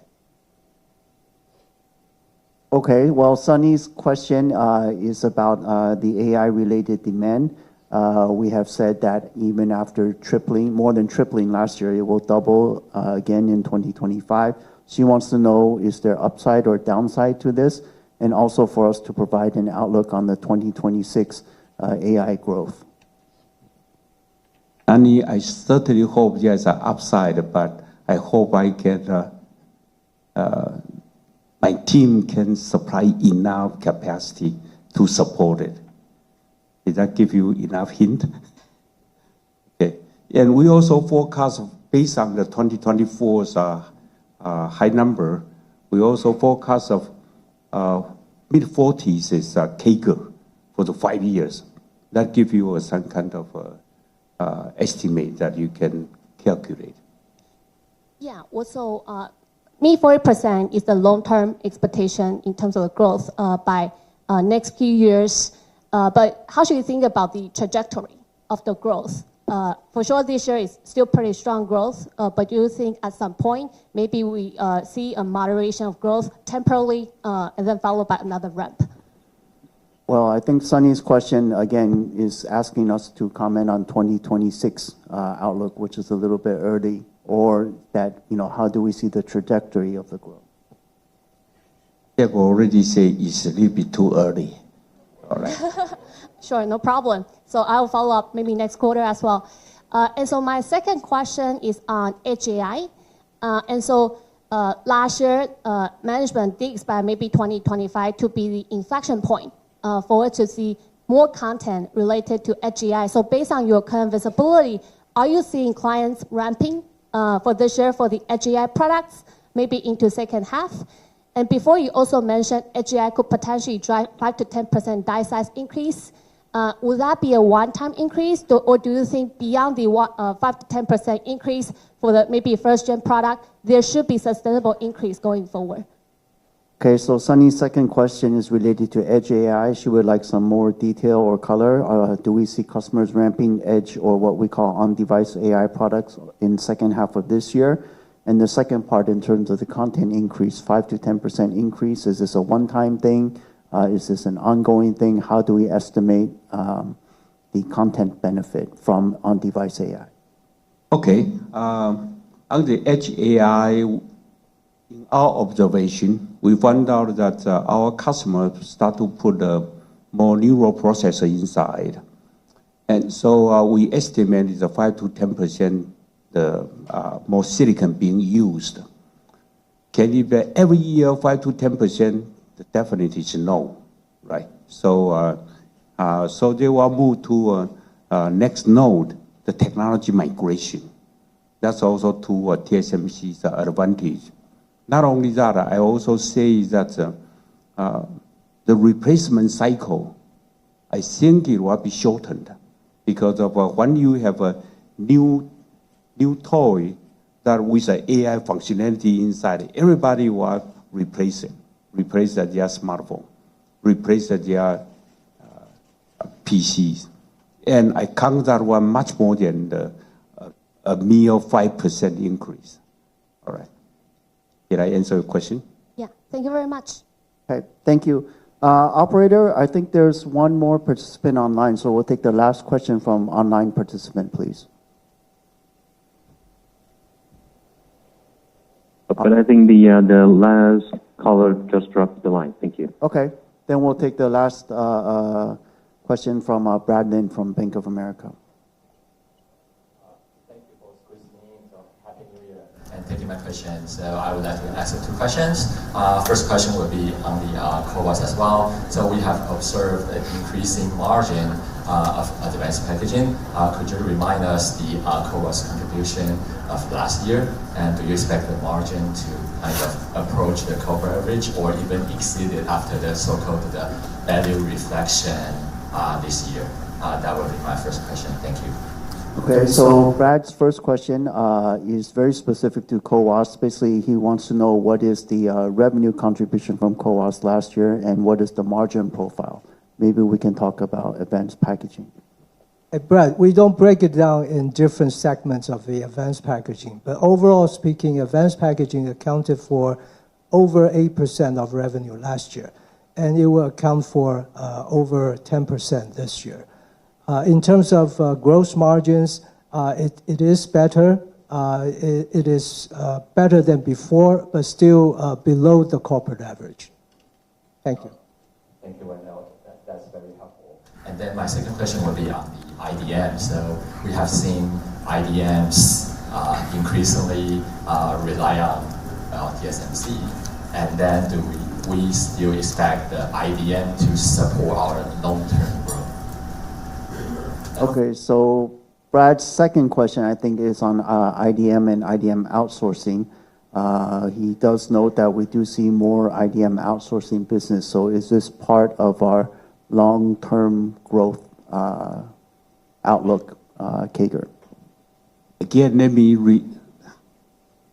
Okay, well, Sunny's question is about the AI-related demand. We have said that even after tripling, more than tripling last year, it will double again in 2025. She wants to know, is there upside or downside to this? And also for us to provide an outlook on the 2026 AI growth. Annie, I certainly hope there's an upside, but I hope I can, my team can supply enough capacity to support it. Did that give you enough hint? Okay. And we also forecast, based on the 2024's high number, we also forecast of mid-40s is CAGR for the 5 years. That gives you some kind of estimate that you can calculate. Yeah, also mid-40% is the long-term expectation in terms of the growth by next few years. But how should you think about the trajectory of the growth? For sure, this year is still pretty strong growth, but do you think at some point, maybe we see a moderation of growth temporarily and then followed by another ramp? Well, I think Sunny's question, again, is asking us to comment on 2026 outlook, which is a little bit early, or that, how do we see the trajectory of the growth? I've already said it's a little bit too early. All right. Sure, no problem. So I'll follow up maybe next quarter as well. And so my second question is on Edge AI. And so last year, management did expect maybe 2025 to be the inflection point for it to see more content related to Edge AI. So based on your current visibility, are you seeing clients ramping for this year for the Edge AI products, maybe into second half? And before you also mentioned Edge AI could potentially drive 5 to 10% die size increase. Would that be a one-time increase, or do you think beyond the 5 to 10% increase for the maybe first-gen product, there should be sustainable increase going forward? Okay, so Sunny's second question is related to Edge AI. She would like some more detail or color. Do we see customers ramping Edge or what we call on-device AI products in second half of this year? And the second part, in terms of the content increase, 5 to 10% increase, is this a one-time thing? Is this an ongoing thing? How do we estimate the content benefit from on-device AI? Okay, on the Edge AI, in our observation, we found out that our customers start to put more neural processor inside. And so we estimate it's a 5 to 10% more silicon being used. Can it be every year 5 to 10%? The definite is no, right? So, so they will move to next node, the technology migration. That's also to TSMC's advantage. Not only that, I also say that the replacement cycle, I think it will be shortened because of when you have a new toy that with an AI functionality inside, everybody will replace it, replace their smartphone, replace their PCs. And I count that one much more than a mere 5% increase. All right. Did I answer your question? Yeah, thank you very much. Okay, thank you. Operator, I think there's one more participant online, so we'll take the last question from online participant, please. But I think the last caller just dropped the line. Thank you. Okay, then we'll take the last question from Brad Lin from Bank of America. Taking my question. So I would like to ask 2 questions. First question would be on the CoWoS as well. So we have observed an increasing margin of advanced packaging. Could you remind us the CoWoS contribution of last year? And do you expect the margin to kind of approach the corporate average or even exceed it after the so-called value reflection this year? That would be my first question. Thank you. Okay, so Brad's first question is very specific to CoWoS. Basically, he wants to know what is the revenue contribution from CoWoS last year and what is the margin profile. Maybe we can talk about advanced packaging. Hey, Brad, we don't break it down in different segments of the advanced packaging, but overall speaking, advanced packaging accounted for over 8% of revenue last year, and it will account for over 10% this year. In terms of gross margins, it is better. It is better than before, but still below the corporate average. Thank you. Thank you, Wendell. That's very helpful. And then my second question would be on the IDM. So we have seen IDMs increasingly rely on TSMC. And then do we still expect the IDM to support our long-term growth? Okay, so Brad's second question, I think, is on IDM and IDM outsourcing. He does note that we do see more IDM outsourcing business. So is this part of our long-term growth outlook, CAGR? Again, let me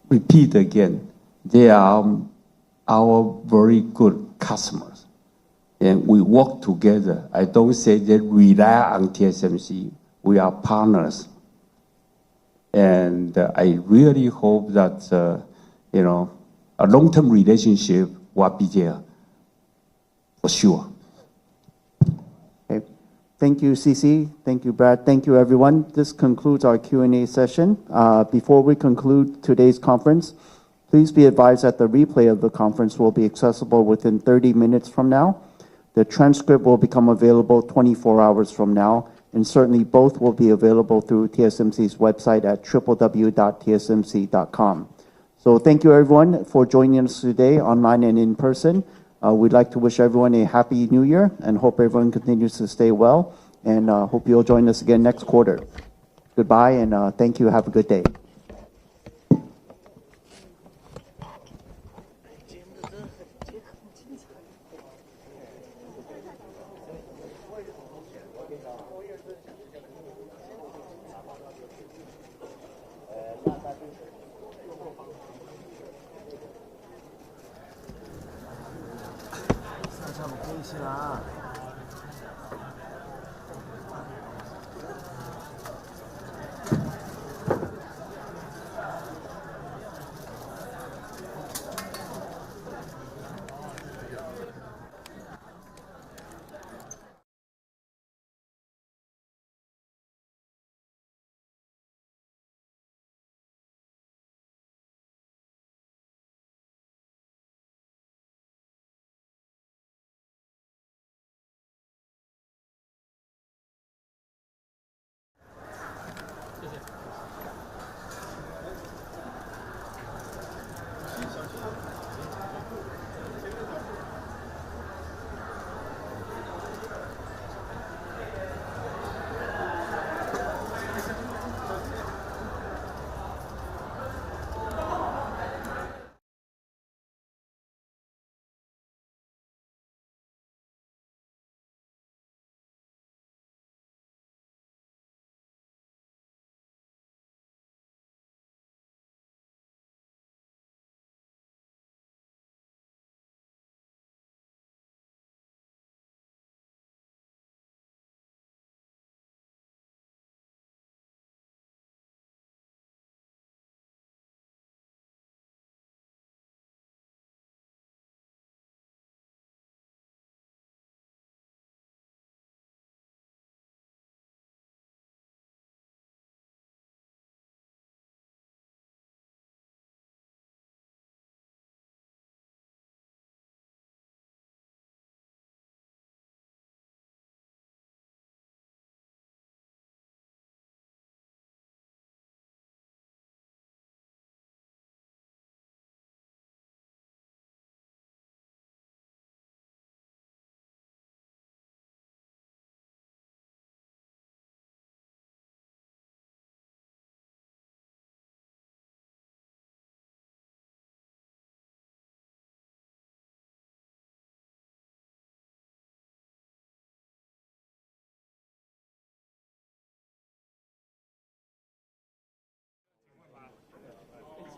repeat again. They are our very good customers. And we work together. I don't say they rely on TSMC. We are partners. And I really hope that, a long-term relationship will be there for sure. Okay. Thank you, CC. Thank you, Brad. Thank you, everyone. This concludes our Q&A session. Before we conclude today's conference, please be advised that the replay of the conference will be accessible within 30 minutes from now. The transcript will become available 24 hours from now, and certainly both will be available through TSMC's website at www.tsmc.com. So thank you, everyone, for joining us today online and in person. We'd like to wish everyone a happy new year and hope everyone continues to stay well, and hope you'll join us again next quarter. Goodbye, and thank you. Have a good day.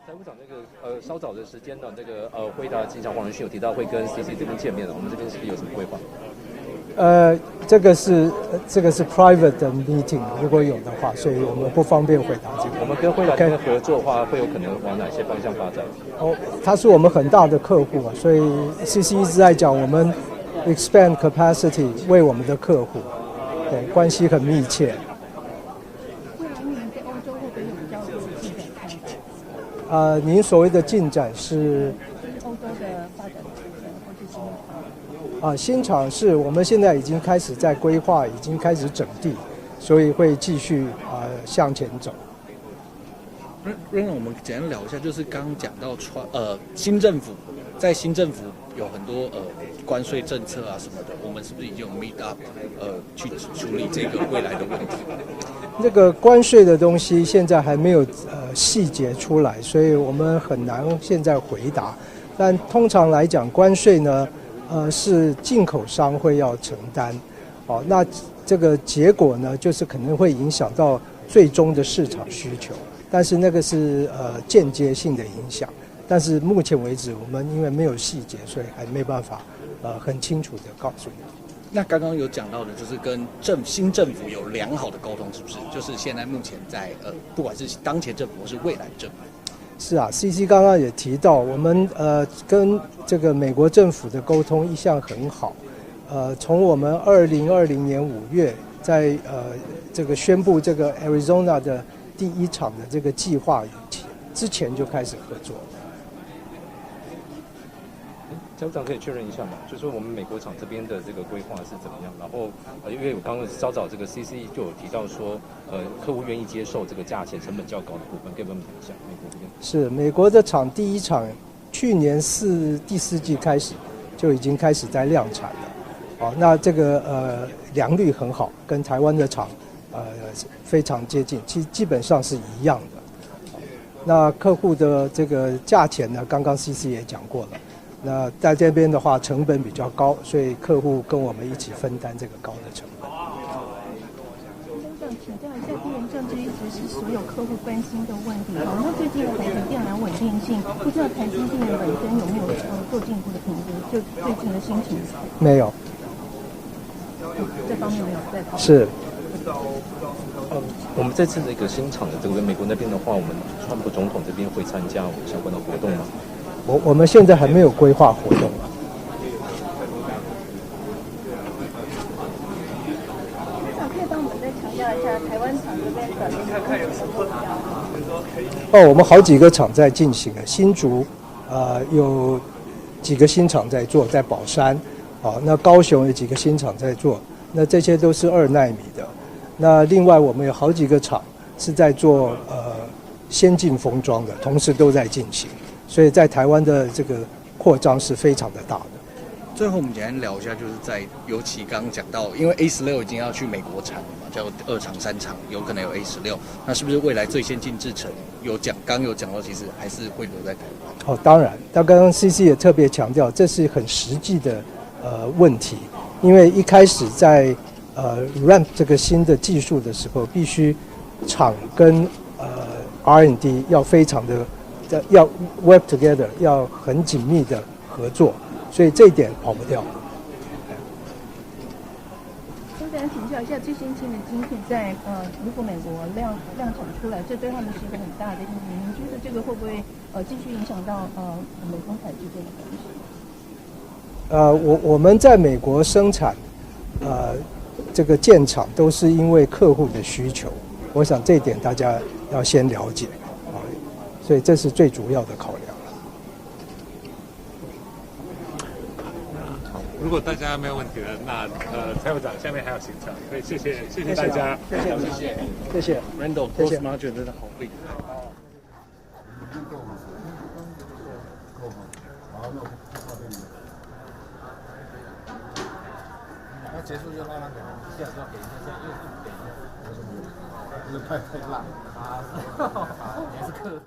財務長稍早的時間呢，回答經常黃仁勳有提到會跟 CC 這邊見面的，我們這邊是不是有什麼規劃？這個是 private 的 meeting， 如果有的話，所以我們不方便回答這個。我们跟惠达这邊合作的話，會有可能往哪些方向發展？他是我們很大的客戶啊，所以 CC 一直在講我們 expand capacity 為我們的客戶，對，關係很密切。您所謂的進展是？歐洲的發展或是新廠？新廠是我們現在已經開始在規劃，已經開始整地，所以會繼續向前走。讓我們簡單聊一下，就是剛剛講到新政府有很多關稅政策啊什麼的，我們是不是已經有 meet up 去處理這個未來的問題？這個關稅的東西現在還沒有細節出來，所以我們很難現在回答。但通常來講，關稅呢，是進口商會要承擔。那這個結果呢，就是可能會影響到最終的市場需求，但是那個是間接性的影響。但是目前為止，我們因為沒有細節，所以還沒辦法很清楚的告訴你。那剛剛有講到的，就是跟新政府有良好的溝通，是不是？就是現在目前在不管是當前政府或是未來政府。是啊 ，CC 剛剛也提到，我們跟這個美國政府的溝通一向很好。從我們2020年5月在這個宣布這個 Arizona 的第一廠的這個計劃之前就開始合作。財務長可以確認一下嗎？就是說我們美國廠這邊的這個規劃是怎麼樣？然後因為我剛剛稍早這個 CC 就有提到說，客戶願意接受這個價錢成本較高的部分，可以幫我們講一下美國這邊。是美國的廠第一廠，去年第四季開始就已經開始在量產了。那這個良率很好，跟台灣的廠非常接近，基本上是一樣的。那客戶的這個價錢呢，剛剛 CC 也講過了。那在這邊的話，成本比較高，所以客戶跟我們一起分擔這個高的成本。我想請教一下，地緣政治一直是所有客戶關心的問題。好，那最近的台積電纜穩定性，不知道台積電本身有沒有做進一步的評估？就最近的心情？沒有。這方面沒有在討論。是。我們這次這個新廠的這個美國那邊的話，我們川普總統這邊會參加相關的活動嗎？我們現在還沒有規劃活動。可以幫我們再強調一下台灣廠這邊的目標？我們好幾個廠在進行了，新竹有幾個新廠在做，在寶山，那高雄有幾個新廠在做，那這些都是2奈米的。那另外我們有好幾個廠是在做先進封裝的，同時都在進行。所以在台灣的這個擴張是非常的大的。最後我們簡單聊一下，就是尤其剛剛講到，因為 A16已經要去美國產了嘛，叫2廠3廠，有可能有 A16，那是不是未來最先進製程剛有講到，其實還是會留在台灣？當然，他剛剛 CC 也特別強調，這是很實際的問題，因為一開始在ramp 這個新的技術的時候，必須廠跟R&D 要非常的。要 work together， 要很緊密的合作，所以這一點跑不掉。我想請教一下，最先進的晶片在如果美國量產出來，這對他們是一個很大的意義。您覺得這個會不會繼續影響到美中台之間的關係？我們在美國生產這個建廠都是因為客戶的需求，我想這一點大家要先了解。所以這是最主要的考量。好，如果大家沒有問題了，那財務長下面還有行程，所以謝謝大家，謝謝 Randall Gross Margin 真的好厲害。那結束就讓他給，下次要給一下，這樣又是給一下，有什麼用？就是太辣，也是客。